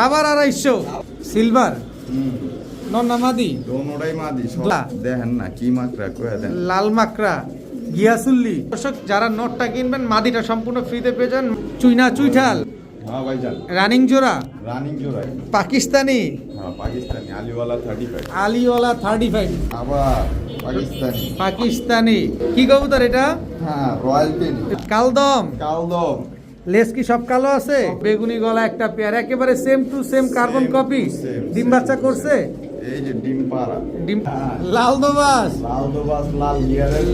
আবার 250 সিলভার নন্না মাদি দোনোটাই মাদি সব দেখেন না কি মাকড়া কয়ে দেন লাল মাকড়া গিয়াসুল্লি। দর্শক যারা নটটা কিনবেন মাদিটা সম্পূর্ণ ফ্রিতে পেয়ে যান। চুইনা চুইঠাল হ্যাঁ ভাইজান রানিং জোড়া পাকিস্তানি পাকিস্তানি আলিওয়ালা 35 আবার পাকিস্তানি কি কবুতর এটা? হ্যাঁ রয়্যাল টেডি কালদম লেস কি সব কালো আছে? বেগুনি গলা একটা পেয়ার একেবারে same to same carbon copy. ডিম বাচ্চা করছে? এই যে ডিম পাড়া ডিম লাল দোবাস লাল গিয়ারের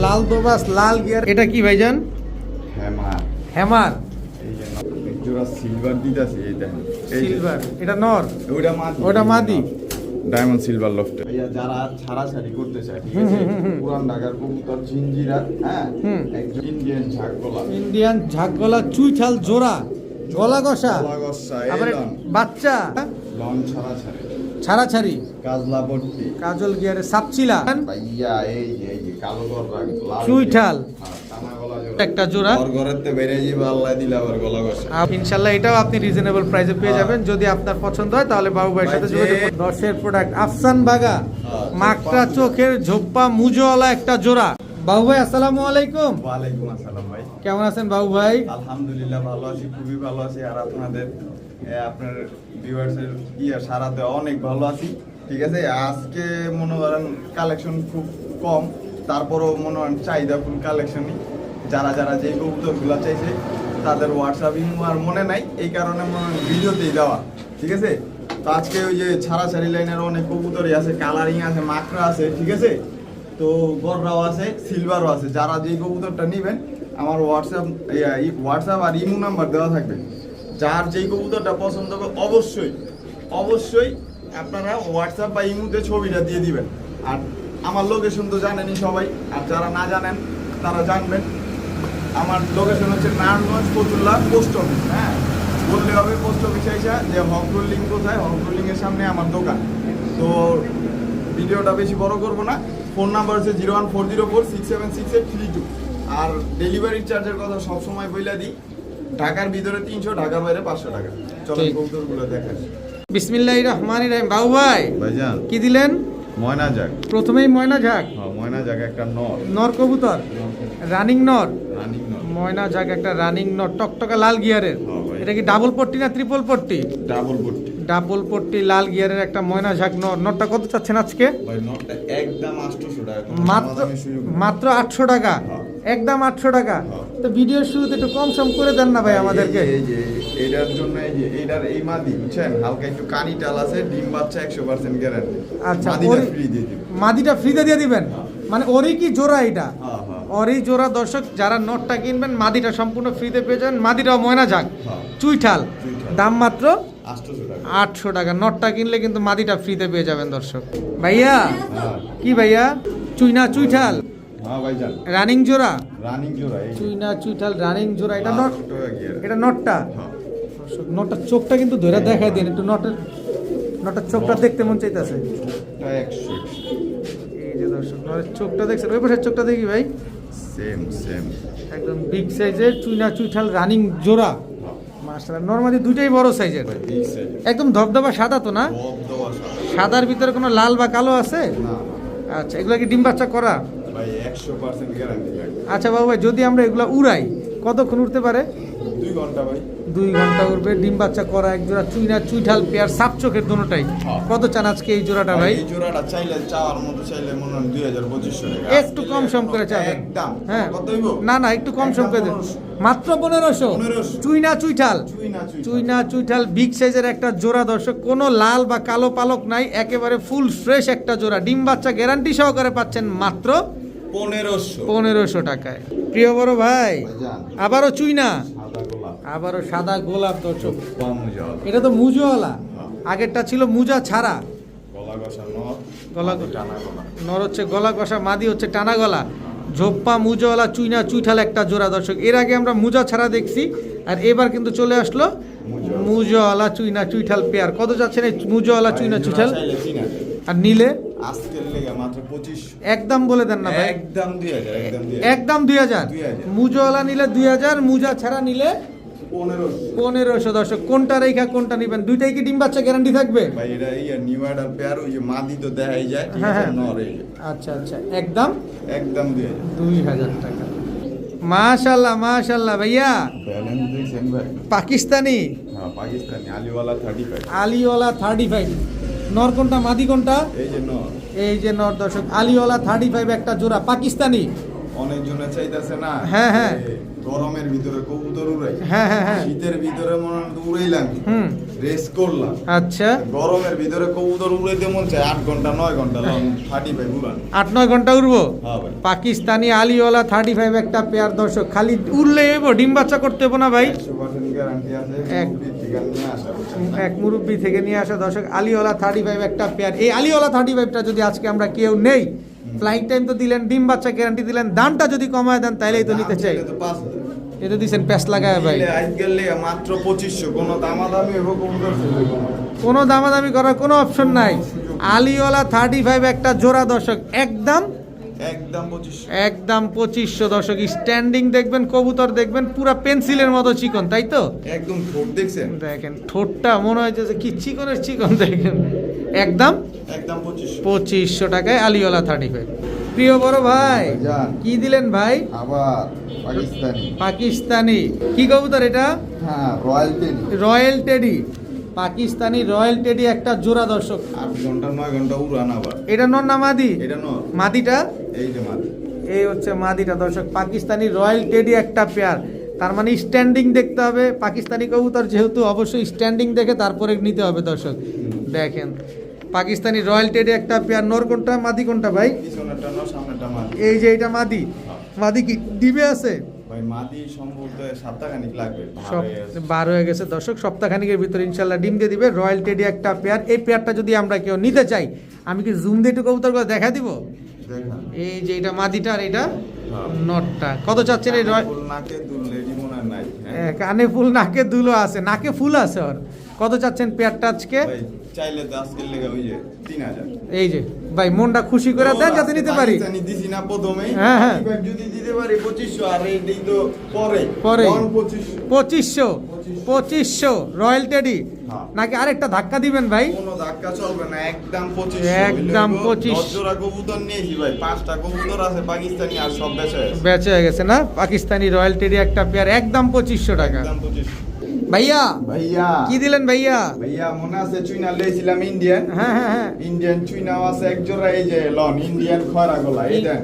লাল দোবাস লাল গিয়ার। এটা কি ভাইজান? হ্যামার এই যে জোড়া সিলভার দিতাছে এই দেখেন সিলভার। এটা নর ওটা মাদি ডায়মন্ড সিলভার লফট। ভাইয়া যারা ছাড়াছাড়ি করতে চায় ঠিক আছে পুরান ঢাকার কবুতর জিঞ্জিরা হ্যাঁ একজন ইন্ডিয়ান ঝাকগলা চুইঠাল জোড়া গলা কষা আবার বাচ্চা লং ছাড়াছাড়ি কাজল গিয়ারে সাপচিলা ভাইয়া এই যে কালো গররা চুইঠাল টানা গলা একটা জোড়া ঘরেতে বেরিয়ে যাবে আল্লাহ দিলে আবার গলা কষা। ইনশাআল্লাহ এটাও আপনি রিজনেবল প্রাইসে পেয়ে যাবেন। যদি আপনার পছন্দ হয় তাহলে বাবু ভাইয়ের সাথে যোগাযোগ করুন। 10 প্রোডাক্ট আফসান বাগা মাকড়া চোখের ঝোপ্পা মুজোওয়ালা একটা জোড়া। বাবু ভাই আসসালামু আলাইকুম। ওয়ালাইকুম আসসালাম ভাই, কেমন আছেন বাবু ভাই? আলহামদুলিল্লাহ ভালো আছি, খুবই ভালো আছি। আর আপনাদের আপনার ভিউয়ার্সের সারাতে অনেক ভালো আছি ঠিক আছে। আজকে মনে করেন কালেকশন খুব কম, তারপরও মনে করেন চাহিদা ফুল কালেকশনই। যারা যে কবুতরগুলো চাইছে তাদের হোয়াটসঅ্যাপ ইমো আর মনে নাই, এই কারণে মনে হয় ভিডিওতেই দেওয়া ঠিক আছে। তো আজকে ওই যে ছাড়াছাড়ি লাইনের অনেক কবুতরই আছে, কালারিং আছে, মাকড়া আছে ঠিক আছে। তো গররাও আছে, সিলভারও আছে। যারা যেই কবুতরটা নেবেন আমার হোয়াটসঅ্যাপ আর ইমো নাম্বার দেওয়া থাকবে। যার যেই কবুতরটা পছন্দ হবে অবশ্যই আপনারা হোয়াটসঅ্যাপ বা ইমোতে ছবিটা দিয়ে দিবেন। আর আমার লোকেশন তো জানেনই সবাই, আর যারা না জানেন তারা জানবেন। আমার লোকেশন হচ্ছে নারায়ণগঞ্জ ফতুল্লা পোস্ট অফিস। হ্যাঁ বললে হবে পোস্ট অফিস আইসা যে হকরুল লিঙ্ক কোথায়, হকরুল লিঙ্কের সামনে আমার দোকান। তো ভিডিওটা বেশি বড় করবো না। ফোন নাম্বার হচ্ছে 01404676832। আর ডেলিভারি চার্জের কথা সবসময় বইলা দিই, ঢাকার ভিতরে 300, ঢাকার বাইরে 500 টাকা। চলেন কবুতরগুলো দেখাই। বিসমিল্লাহির রাহমানির রহিম। বাবু ভাই ভাইজান কি দিলেন? ময়না জাগ। প্রথমেই ময়না ঝাক। ময়না জাগ একটা নর কবুতর, রানিং নর। ময়না জাগ একটা রানিং নর, টকটকা লাল গিয়ারের। এটা কি ডাবল পট্টি না ট্রিপল পট্টি? ডাবল পট্টি লাল গিয়ারের একটা ময়না ঝাক নর। নরটা কত চাচ্ছেন আজকে? ভাই নরটা একদম 800 টাকা। মাত্র 800 টাকা, একদম 800 টাকা। তো ভিডিওর শুরুতে একটু কম সম করে দেন না ভাই আমাদেরকে। এই যে এটার জন্য এইটার এই মাদি বুঝছেন, হালকা একটু কানি টাল আছে, ডিম বাচ্চা 100% গ্যারান্টি। আচ্ছা মাদিটা ফ্রি দিয়ে দিবেন। মাদিটা ফ্রিতে দিয়ে দিবেন মানে ওরই কি জোড়া এটা? ওরই জোড়া। দর্শক যারা নটটা কিনবেন মাদিটা সম্পূর্ণ ফ্রিতে পেয়ে যাবেন। মাদিটাও ময়না ঝাক চুইঠাল, দাম মাত্র 800 টাকা। নটটা কিনলে কিন্তু মাদিটা ফ্রিতে পেয়ে যাবেন দর্শক। ভাইয়া কি ভাইয়া? চুইনা চুইঠাল রানিং জোড়া চুইনা চুইঠাল রানিং জোড়া। এটা নট, এটা নটটা। নটটার চোখটা কিন্তু ধরে দেখাই দিন একটু। নটার চোখটা দেখতে মন চাইতেছে। এই যে দর্শক নটের চোখটা দেখছেন, ওই পাশের চোখটা দেখি ভাই। সেম একদম বিগ সাইজের চুইনা চুইঠাল রানিং জোড়া। মাশাআল্লাহ নরমালি দুইটাই বড় সাইজের, একদম ধবধবা সাদা তো না? সাদার ভিতরে কোনো লাল বা কালো আছে? আচ্ছা এগুলা কি ডিম বাচ্চা করা? ভাই 100% গ্যারান্টি লাগে। আচ্ছা বাবু ভাই যদি আমরা এগুলা উড়াই কতক্ষণ উঠতে পারে? 2 ঘন্টা ভাই। 2 ঘন্টা উঠবে। ডিম বাচ্চা করা এক জোড়া চুইনা চুইঠাল পেয়ার, সাপ চোখের দুটোটাই। কত চান আজকে এই জোড়াটা ভাই? এই জোড়াটা চাইলে চাওয়ার মতো চাইলে মনে হয় 2000-2500 টাকা। একটু কম সম করে চাবেন? একদম। হ্যাঁ কত হইব? না একটু কম সম করে দেন। মাত্র 1500। চুইনা চুইঠাল বিগ সাইজের একটা জোড়া দর্শক। কোনো লাল বা কালো পালক নাই, একেবারে ফুল ফ্রেশ একটা জোড়া। ডিম বাচ্চা গ্যারান্টি সহকারে পাচ্ছেন মাত্র 1500 টাকায়। প্রিয় বড় ভাই আবারও চুইনা, আবারও সাদা গোলাপ দর্শক। এটা তো মুজোওয়ালা, আগেরটা ছিল মুজা ছাড়া। নর হচ্ছে গলা কষা, মাদি হচ্ছে টানা গলা। ঝোপ্পা মুজোওয়ালা চুইনা চুইঠাল একটা জোড়া দর্শক। এর আগে আমরা মুজা ছাড়া দেখছি, আর এবার কিন্তু চলে আসলো মুজোওয়ালা চুইনা চুইঠাল পেয়ার। কত যাচ্ছেন এই মুজোওয়ালা চুইনা চুইঠাল? আর নিলে আজকের লেগে মাত্র 25। একদম বলে দেন না ভাই। একদম 2000। একদম 2000। মুজোওয়ালা নিলে 2000, মুজা ছাড়া নিলে 1500 দর্শক, কোনটা রেখা কোনটা নেবেন? দুইটাই কি ডিম বাচ্চা গ্যারান্টি থাকবে? ভাই এটা নিউ অ্যাডার পেয়ার, ওই যে মাদি তো দেখাই যায়, ঠিক হ্যাঁ, আছে, হ্যাঁ। নর এই যে। আচ্ছা আচ্ছা, একদম একদম 2000 টাকা। মাশাআল্লাহ মাশাআল্লাহ ভাইয়া, ব্যালেন্স দেখছেন ভাই? পাকিস্তানি হ্যাঁ, পাকিস্তানি আলিওয়ালা 35। আলিওয়ালা 35। নর কোনটা মাদি কোনটা? এই যে নর। এই যে নর দর্শক, আলিওয়ালা 35 একটা জোড়া পাকিস্তানি। অনেকজনে চাইতেছে না, হ্যাঁ, হ্যাঁ। যে গরমের ভিতরে কবুতর উড়াই, হ্যাঁ হ্যাঁ হ্যাঁ। শীতের ভিতরে মনে হয় উড়াইলাম, হুম। রেস করলাম। আচ্ছা, গরমের ভিতরে কবুতর উড়াইতে মন চায় 8 ঘন্টা 9 ঘন্টা লং 35 উড়ান। 8-9 ঘন্টা উড়বো। হ্যাঁ ভাই, পাকিস্তানি আলিওয়ালা 35 একটা পেয়ার দর্শক, খালি উড়লে এবো, ডিম বাচ্চা করতে হবো না ভাই। 100% গ্যারান্টি আছে, এক- মুরগির থেকে নিয়ে আসা বুঝছেন না? এক মুরব্বি থেকে নিয়ে আসা দর্শক, আলিওয়ালা 35 একটা পেয়ার। এই আলিওয়ালা 35টা যদি আজকে আমরা কেউ নেই, ফ্লাইট টাইম তো দিলেন, ডিম বাচ্চা গ্যারান্টি দিলেন, দামটা যদি কমায় দেন তাইলেই তো নিতে চাই। দাম চাইলে তো 5000। এ তো দিচ্ছেন প্যাস লাগায় ভাই, নিলে আজকাল লেগে মাত্র 2500, কোনো দামাদামি হইব কবুতর ছেলে কোনো। কোনো দামাদামি করার কোনো অপশন নাই। আলিওয়ালা 35 একটা জোড়া দর্শক, একদম একদম 2500। একদম 2500 দর্শক। স্ট্যান্ডিং দেখবেন, কবুতর দেখবেন পুরা পেন্সিলের মতো চিকন, তাই তো? একদম ঠোঁট দেখছেন? দেখেন ঠোঁটটা মনে হচ্ছে যে কি চিকনের চিকন, দেখেন একদম একদম 2500। 2500 টাকায় আলিওয়ালা 35। প্রিয় বড় ভাই, ভাইজান। কি দিলেন ভাই? আবার পাকিস্তানি। পাকিস্তানি কি কবুতর এটা? হ্যাঁ, royal teddy. Royal teddy, Pakistani royal teddy একটা জোড়া দর্শক। 8 ঘন্টা 9 ঘন্টা উড়ান আবার। এটা নর না মাদি? এটা নর। মাদিটা? এই যে মাদি। এই হচ্ছে মাদিটা দর্শক, পাকিস্তানি রয়্যাল টেডি একটা পেয়ার। তার মানে স্ট্যান্ডিং দেখতে হবে, পাকিস্তানি কবুতর যেহেতু অবশ্যই স্ট্যান্ডিং দেখে তারপরে নিতে হবে দর্শক। দেখেন পাকিস্তানি রয়্যাল টেডি একটা পেয়ার। নর কোনটা মাদি কোনটা ভাই? পিছনেরটা নর, সামনেরটা মাদি। এই যে এটা মাদি। মাদি কি ডিবে আছে? ভাই মাদি সম্ভবত সপ্তাহখানিক লাগবে। সব ভাবে আছে। 12 হয়ে গেছে দর্শক, সপ্তাহখানিকের ভিতরে ইনশাল্লাহ ডিম দিয়ে দিবে। রয়্যাল টেডি একটা পেয়ার। এই পেয়ারটা যদি আমরা কেউ নিতে চাই, আমি কি জুম দিয়ে একটু কবুতরগুলো দেখা দিব? দেখা। এই যে এটা মাদিটা আর এটা হ্যাঁ। নটটা। কত চাচ্ছেন এই রয়? ফুল নাকে দুল লেডি মনে হয় নাই। হ্যাঁ। কানে ফুল নাকে দুলো আছে, নাকে ফুল আছে ওর। কত চাচ্ছেন পেয়ারটা আজকে? ভাই চাইলে তো আজকের লেগে ওই যে 3000। এই যে ভাই মনটা খুশি করে দেন যাতে নিতে পারি। পাকিস্তানি দিছি না প্রথমেই। হ্যাঁ, হ্যাঁ। এবার যদি দিতে পারি 2500, আর এই তো পরে পরে। 2500। 2500 রয়্যাল টেডি। হ্যাঁ। নাকি আরেকটা ধাক্কা দিবেন ভাই? কোনো ধাক্কা চলবে না, একদম 2500। একদম 2500। 10 জোড়া কবুতর নিয়েছি ভাই, 5টা কবুতর আছে পাকিস্তানি, আর সব বেচা আছে। বেঁচে হয়ে গেছে না? পাকিস্তানি রয়্যাল টেডি একটা পেয়ার, একদম 2500 টাকা। একদম 2500। ভাইয়া ভাইয়া কি দিলেন ভাইয়া? ভাইয়া মনে আছে চুইনা লইছিলাম ইন্ডিয়ান। হ্যাঁ হ্যাঁ হ্যাঁ। ইন্ডিয়ান চুইনাও আছে এক জোড়া, এই যে লন ইন্ডিয়ান খয়রা গলা, এই দেন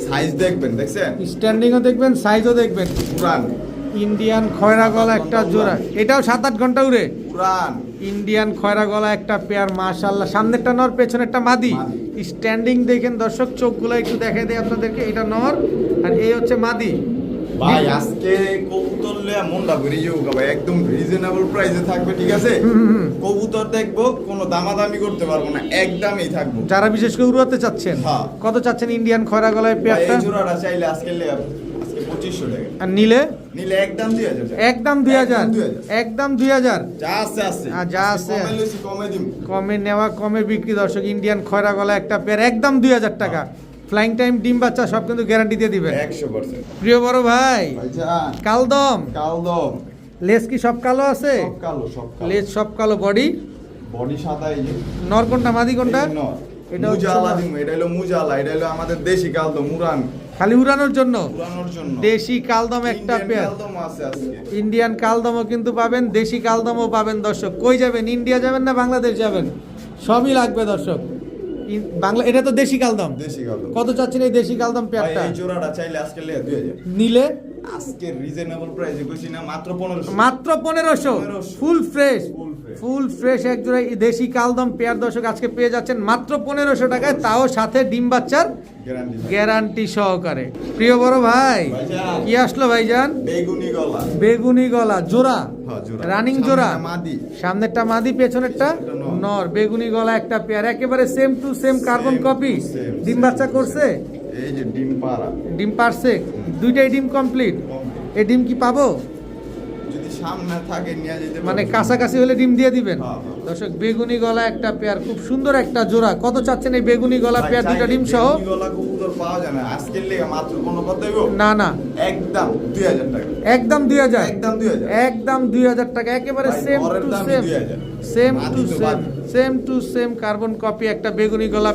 সাইজ দেখবেন, দেখছেন? স্ট্যান্ডিংও দেখবেন, সাইজও দেখবেন। পুরান ইন্ডিয়ান খয়রা গলা একটা জোড়া, এটাও 7-8 ঘন্টা উড়ে। পুরান। ইন্ডিয়ান খয়রা গলা একটা পেয়ার, মাশাআল্লাহ। সামনেরটা নর, পেছনেরটা মাদি। মাদি। স্ট্যান্ডিং দেখেন দর্শক, চোখগুলো একটু দেখাই দেয় আপনাদেরকে। এটা নর আর এই হচ্ছে মাদি। ভাই আজকে কবুতর লয়া মনটা ভরে যাবো ভাই, একদম রিজনেবল প্রাইসে থাকবে, ঠিক আছে? কবুতর দেখবো, কোনো দামাদামি করতে পারবো না, একদমই থাকবো। যারা বিশেষ করে উড়াতে চাচ্ছেন, হ্যাঁ। কত চাচ্ছেন ইন্ডিয়ান খয়রা গলায় ভাই, পেয়ারটা? এই জোড়াটা চাইলে আজকে 2500 টাকা। আর নিলে নিলে একদম 2000 টাকা। একদম 2000। 2000। একদম 2000। যা আছে আছে। আর যা আছে। কমে লইছি, কমে দিম। কমে নেওয়া কমে বিক্রি দর্শক। ইন্ডিয়ান খয়রা গলা একটা পেয়ার, একদম 2000 টাকা। ফ্লাইং টাইম, ডিম বাচ্চা সব কিন্তু গ্যারান্টি দিয়ে দিবেন। 100%। প্রিয় বড় ভাই, ভাইজান কালদম কালদম লেজ কি সব কালো আছে? সব কালো, সব কালো। লেজ সব কালো, বডি বডি সাদা, এই যে নর কোনটা মাদি কোনটা? এই নর। এটা হচ্ছে মুজালা নর। দিমু, এটা হলো মুজালা, এটা হলো আমাদের দেশি কালদম, মুরান খালি উড়ানোর জন্য। উড়ানোর জন্য। দেশি কালদম একটা ইন্ডিয়ান পেয়ার। কালদম আছে আজকে। ইন্ডিয়ান কালদমও কিন্তু পাবেন, দেশি কালদমও পাবেন দর্শক। কই যাবেন? ইন্ডিয়া যাবেন না বাংলাদেশ যাবেন? সবই লাগবে দর্শক। বাংলা, এটা তো দেশি কালদম। দেশি কালদম। কত চাচ্ছেন এই দেশি কালদম ভাই পেয়ারটা? এই জোড়াটা চাইলে আজকে 2000। নিলে আজকে রিজনেবল প্রাইসে কইছি না, মাত্র 1500। মাত্র 1500। 1500 full fresh, Full fresh। Full fresh এক জোড়া দেশি কালদম পেয়ার দর্শক আজকে পেয়ে যাচ্ছেন মাত্র 1500 টাকায়, তাও সাথে ডিম বাচ্চার গ্যারান্টি। গ্যারান্টি সহকারে। প্রিয় বড় ভাই, ভাইজান কি আসলো ভাইজান? বেগুনি গলা। বেগুনি গলা জোড়া, হ্যাঁ, জোড়া। রানিং জোড়া। সামনেটা মাদি। সামনেরটা মাদি, পেছনেরটা পেছনেরটা নর। নর। বেগুনি গলা একটা পেয়ার, একেবারে same to same carbon Same copy. to same, ডিম same বাচ্চা to করছে? same। এই যে ডিম পাড়া। ডিম পারছে? দুইটাই ডিম কমপ্লিট। এই ডিম কি পাবো? যদি সামনে থাকে নিয়ে যেতে মানে পারবো। কাছাকাছি হলে ডিম দিয়ে দিবেন। হ্যাঁ, হ্যাঁ। দর্শক বেগুনি গলা একটা পেয়ার, খুব সুন্দর একটা জোড়া। কত চাচ্ছেন এই বেগুনি গলা ভাই, পেয়ার দুইটা চাইলে ডিম সহ? বেগুনি গলা কবুতর পাওয়া যায় না আজকের লেগে, মাত্র কোনো কথা দেবো না না, একদম 2000 টাকা, একদম 2000, একদম 2000, একদম 2000 টাকা, একেবারে ভাই, সেম ঘরের টু দামই সেম, 2000 সেম টু মাটি তো সেম, বাদ। Same to same carbon copy একটা বেগুনি গলা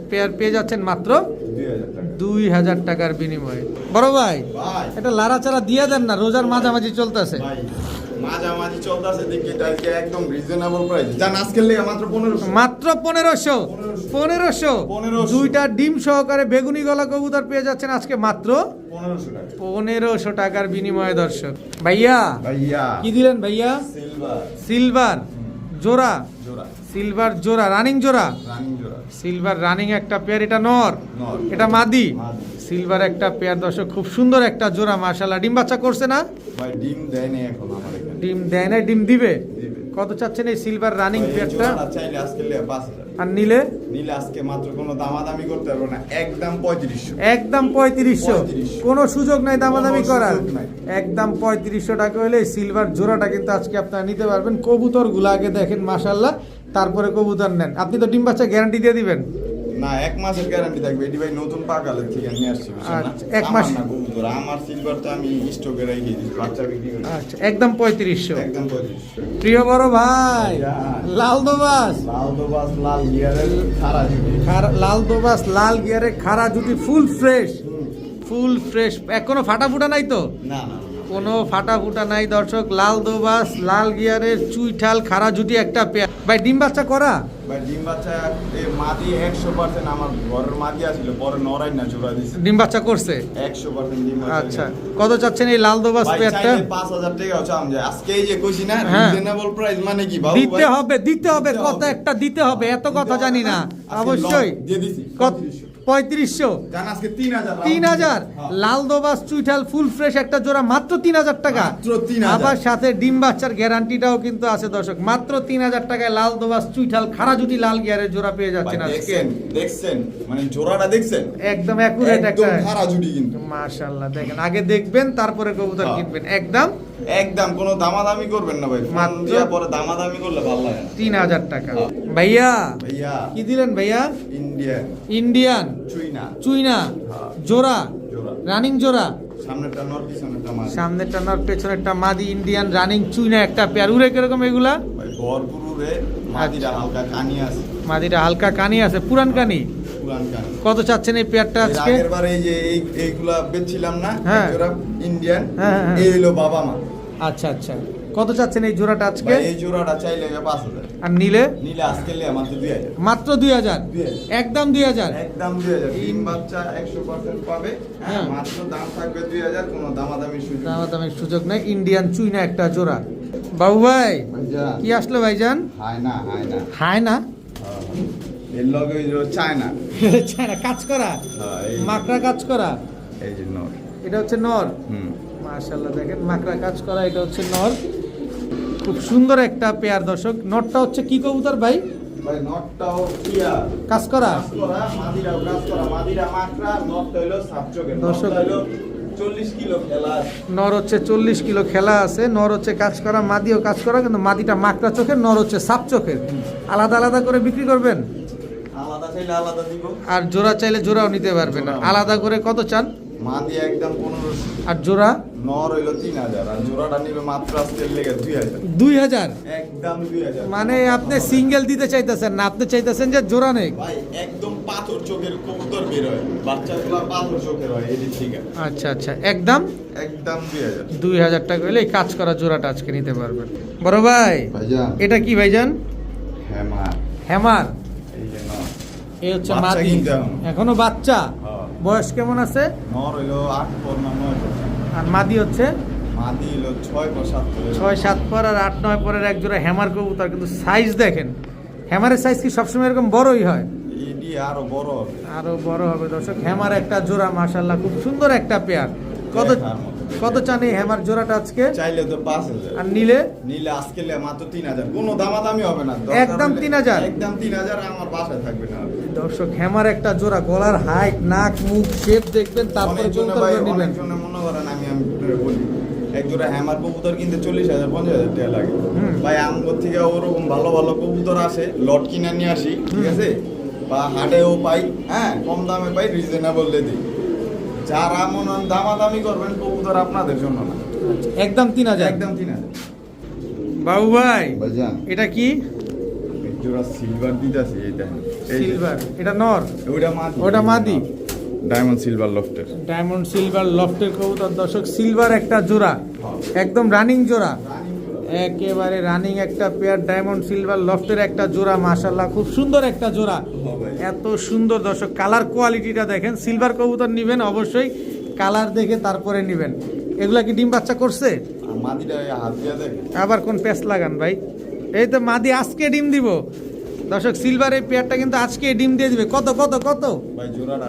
পেয়ার পেয়ে যাচ্ছেন মাত্র 2000 টাকা। 2000 টাকার বিনিময়ে। বড় ভাই ভাই এটা লাড়াচাড়া দিয়ে দেন না, রোজার মাঝামাঝি চলতেছে। ভাই মাঝামাঝি চলতেছে দেখি, এটা আজকে একদম রিজনেবল প্রাইস, জান আজকের লেগে মাত্র 1500, মাত্র 1500, 1500 1500 দুইটা ডিম সহকারে বেগুনি গলা কবুতর পেয়ে যাচ্ছেন আজকে মাত্র 1500 টাকা। 1500 টাকার বিনিময়ে। দর্শক ভাইয়া ভাইয়া কি দিলেন ভাইয়া? সিলভার সিলভার জোড়া, জোড়া, সিলভার জোড়া, রানিং জোড়া, রানিং জোড়া, সিলভার রানিং একটা পেয়ার। এটা নর, নর, এটা মাদি। মাদি। সিলভার একটা পেয়ার দর্শক, খুব সুন্দর একটা জোড়া মাশাআল্লাহ। ডিম বাচ্চা করছে না? ভাই ডিম দেয় না এখন আমার এখানে, ডিম দেয় না, ডিম দিবে। দিবে। কত চাচ্ছেন এই সিলভার রানিং ভাই, এই পেয়ারটা? জোড়াটা চাইলে আজকে লেগে 5000, আর নিলে নিলে আজকে মাত্র কোনো দামাদামি করতে পারবো না, একদম 3500, একদম 3500, 3500 কোনো সুযোগ নাই দামাদামি কোনো করার। সুযোগ নাই। একদম 3500 টাকা হলে এই সিলভার জোড়াটা কিন্তু আজকে আপনারা নিতে পারবেন। কবুতরগুলো আগে দেখেন মাশাআল্লাহ, তারপরে কবুতর নেন। আপনি তো ডিম বাচ্চা গ্যারান্টি দিয়ে দিবেন? না 1 মাসের গ্যারান্টি থাকবে, এটি ভাই নতুন পাকালের থেকে নিয়ে আসছি, বুঝছেন না? আচ্ছা, 1 আমার মাস। না কবুতর, আমার সিলভার তো আমি স্টকে রেখে দিয়েছি, বাচ্চা বিক্রি করি, আচ্ছা, একদম 3500। একদম 3500। প্রিয় বড় ভাই, লাল দোবাস, লাল দোবাস লাল গিয়ারের খারা জুড়ি, লাল দোবাস লাল গিয়ারে খাড়া জুটি, ফুল ফ্রেশ, ফুল ফ্রেশ, এখনো ফাটা ফুটা নাই তো? না না কোনো ফাটা ফুটা নাই দর্শক। লাল দোবাস লাল গিয়ারের চুইঠাল খাড়া জুটি একটা পেয়ার। ভাই ডিম বাচ্চা করা? ভাই ডিম বাচ্চা এই মাদি 100%, আমার ঘরের মাদি আসলে পরে নড়াই না জোড়া দিছে, ডিম বাচ্চা করছে? 100% ডিম বাচ্চা। আচ্ছা, কত চাচ্ছেন এই লাল দোবাস ভাই পেয়ারটা? চাইলে 5000 টাকাও চাম যায় আজকে, এই যে কইছি না হ্যাঁ। রিজনেবল প্রাইস মানে কি বাবু দিতে ভাই? হবে, দিতে হবে, দিতে কত হবে। একটা দিতে হবে, এত কথা দিতে জানি হবে না। আজকে অবশ্যই লক দিয়ে দিছি কত? 3500, 3500, জান আজকে 3000, 3000 হ্যাঁ। লাল দোবাস চুইঠাল ফুল ফ্রেশ একটা জোড়া মাত্র 3000 টাকা। মাত্র 3000। আবার সাথে ডিম বাচ্চার গ্যারান্টিটাও কিন্তু আছে দর্শক। মাত্র 3000 টাকায় লাল দোবাস চুইঠাল খাড়া জুটি লাল গিয়ারের জোড়া পেয়ে ভাই যাচ্ছেন আজকে। দেখছেন, দেখছেন মানে জোড়াটা দেখছেন, একদম অ্যাকুরেট একদম একটা। খারা জুটি কিন্তু, মাশাআল্লাহ, দেখেন আগে দেখবেন তারপরে কবুতর হ্যাঁ। কিনবেন। একদম একদম কোনো দামাদামি করবেন না ভাই, ফোন মাত্র দিয়া পরে দামাদামি করলে ভালো লাগে না। 3000 টাকা। হ্যাঁ। ভাইয়া ভাইয়া কি দিলেন ভাইয়া? ইন্ডিয়ান ইন্ডিয়ান চুইনা চুইনা হ্যাঁ। জোড়া, জোড়া, রানিং জোড়া, সামনেরটা নর পিছনেরটা মাদি, সামনেরটা নর পেছনেরটা মাদি, ইন্ডিয়ান রানিং চুইনা একটা পেয়ার। উড়ে কিরকম এগুলা? ভাই ভরপুরে মাদিটা হালকা কানি আছে, মাদিটা হালকা কানি আছে, পুরান কানি। পুরান কানি। কত চাচ্ছেন এই পেয়ারটা এর আজকে? আগের বার এই যে এইগুলা বেচছিলাম না, হ্যাঁ। জোড়া ইন্ডিয়ান, হ্যাঁ, হ্যাঁ। এই হলো বাবা মা। আচ্ছা আচ্ছা, কত চাচ্ছেন এই জোড়াটা আজকে? ভাই এই জোড়াটা চাইলে 5000, আর নিলে? নিলে আজকে লিয়ে মাত্র 2000, মাত্র 2000, 2000, একদম 2000। একদম 2000। ডিম বাচ্চা 100% পাবে, হ্যাঁ। মাত্র দাম থাকবে 2000, কোনো দামাদামি সুযোগ নেই। দামাদামির সুযোগ নেই। ইন্ডিয়ান চুইনা একটা জোড়া। বাবু ভাই ভাইজান, কি আসলো ভাইজান? হায় না হায় না, হায় না? এর লগে ওই যে চায়না, চায়না কাজ করা, হ্যাঁ, এই মাকড়া কাজ করা। এই যে নর, এটা হচ্ছে নর। হুম, মাশাআল্লাহ, দেখেন মাকড়া কাজ করা, এটা হচ্ছে নর। খুব সুন্দর একটা পেয়ার দর্শক। নরটা হচ্ছে কি কবুতর ভাই? ভাই নটটাও কিয়া কাজ করা। কাজ করা, মাদিরাও কাজ করা, মাদিরা মাকড়া, নটটা হইলো সাপচোকে, দর্শক- নটটা হইলো 40 কিলো খেলা আছে। নর হচ্ছে 40 কিলো খেলা আছে, নর হচ্ছে কাজ করা, মাদিও কাজ করা, কিন্তু মাদিটা মাকড়া চোখের, নর হচ্ছে সাপ চোখের। আলাদা আলাদা করে বিক্রি করবেন? আলাদা চাইলে আলাদা দিব, আর জোড়া চাইলে জোড়াও নিতে পারবেন। জোড়াও। আলাদা করে কত চান? মাদি একদম 1500, আর জোড়া? নর হইলো 3000, আর জোড়াটা নিবে মাত্র আজকের লেগে 2000, 2000। একদম 2000। মানে আপনি সিঙ্গেল দিতে চাইতেছেন না, আপনি চাইতেছেন যে জোড়া নেই। ভাই একদম পাথর চোখের কবুতর বের হয়, বাচ্চাগুলো পাথর চোখের হয়, এটি ঠিক আছে, আচ্ছা আচ্ছা, একদম একদম 2000। 2000 টাকা হলে এই কাজ করা জোড়াটা আজকে নিতে পারবেন। বড় ভাই ভাইজান এটা কি ভাইজান? হ্যাঁ মা, হ্যামার। এই যে নর, এই হচ্ছে বাচ্চা মাদি, কিনতে এখনো। এখনো বাচ্চা। হ্যাঁ। বয়স কেমন আছে? নর হইলো 8 পর না 9 পর, আর মাদি হচ্ছে মাদি হইলো 6 পর 7 পর। 6-7 পর আর 8-9 পরের এক জোড়া হ্যামার কবুতর। কিন্তু সাইজ দেখেন, হ্যামারের সাইজ কি সবসময় এরকম বড়ই হয়? এটি আরো বড় হবে। আরো বড় হবে দর্শক। হ্যামার একটা জোড়া মাশাআল্লাহ, খুব সুন্দর একটা পেয়ার। কত দেখার মতো। কত চান এই হ্যামার জোড়াটা আজকে? চাইলে তো 5000, আর নিলে? নিলে আজকে লিয়ে মাত্র 3000, কোনো দামাদামি হবে না, দরকার একদম হলে 3000? একদম 3000, আমার বাসায় থাকবে না। দর্শক হ্যামার একটা জোড়া, গলার হাইট, নাক, মুখ, শেপ দেখবেন, তারপরে অনেকজনে কবুতর ভাই, নেবেন। অনেকজনে মনে করেন আমি আপনাদের বলি, এক জোড়া হ্যামার কবুতর কিনতে 40,000 50,000 টাকা লাগে ভাই আমগর থেকে ওরকম ভালো ভালো কবুতর আসে লট কিনে নিয়ে আসি ঠিক আছে বা হাটেও পাই হ্যাঁ কম দামে পাই রিজনেবল দিই যারা মনে হয় দামাদামি করবেন কবুতর আপনাদের জন্য না একদম 3,000 একদম 3,000 বাবু ভাই ভাইজান এটা কি এক জোড়া সিলভার দিতাছি এটা সিলভার এটা নর ওটা মাদি ডায়মন্ড সিলভার লফটের ডায়মন্ড সিলভার লফটের কবুতর দর্শক সিলভার একটা জোড়া একদম রানিং জোড়া একেবারে রানিং একটা পেয়ার ডায়মন্ড সিলভার লফটের একটা জোড়া মাশাআল্লাহ খুব সুন্দর একটা জোড়া এত সুন্দর দর্শক কালার কোয়ালিটিটা দেখেন সিলভার কবুতর নেবেন অবশ্যই কালার দেখে তারপরে নেবেন এগুলা কি ডিম বাচ্চা করছে মাদিটা হাত দিয়া দেখে আবার কোন প্যাচ লাগান ভাই এই তো মাদি আজকে ডিম দিব দর্শক সিলভার এই পেয়ারটা কিন্তু আজকে ডিম দিয়ে দিবে কত কত কত ভাই জোড়াটা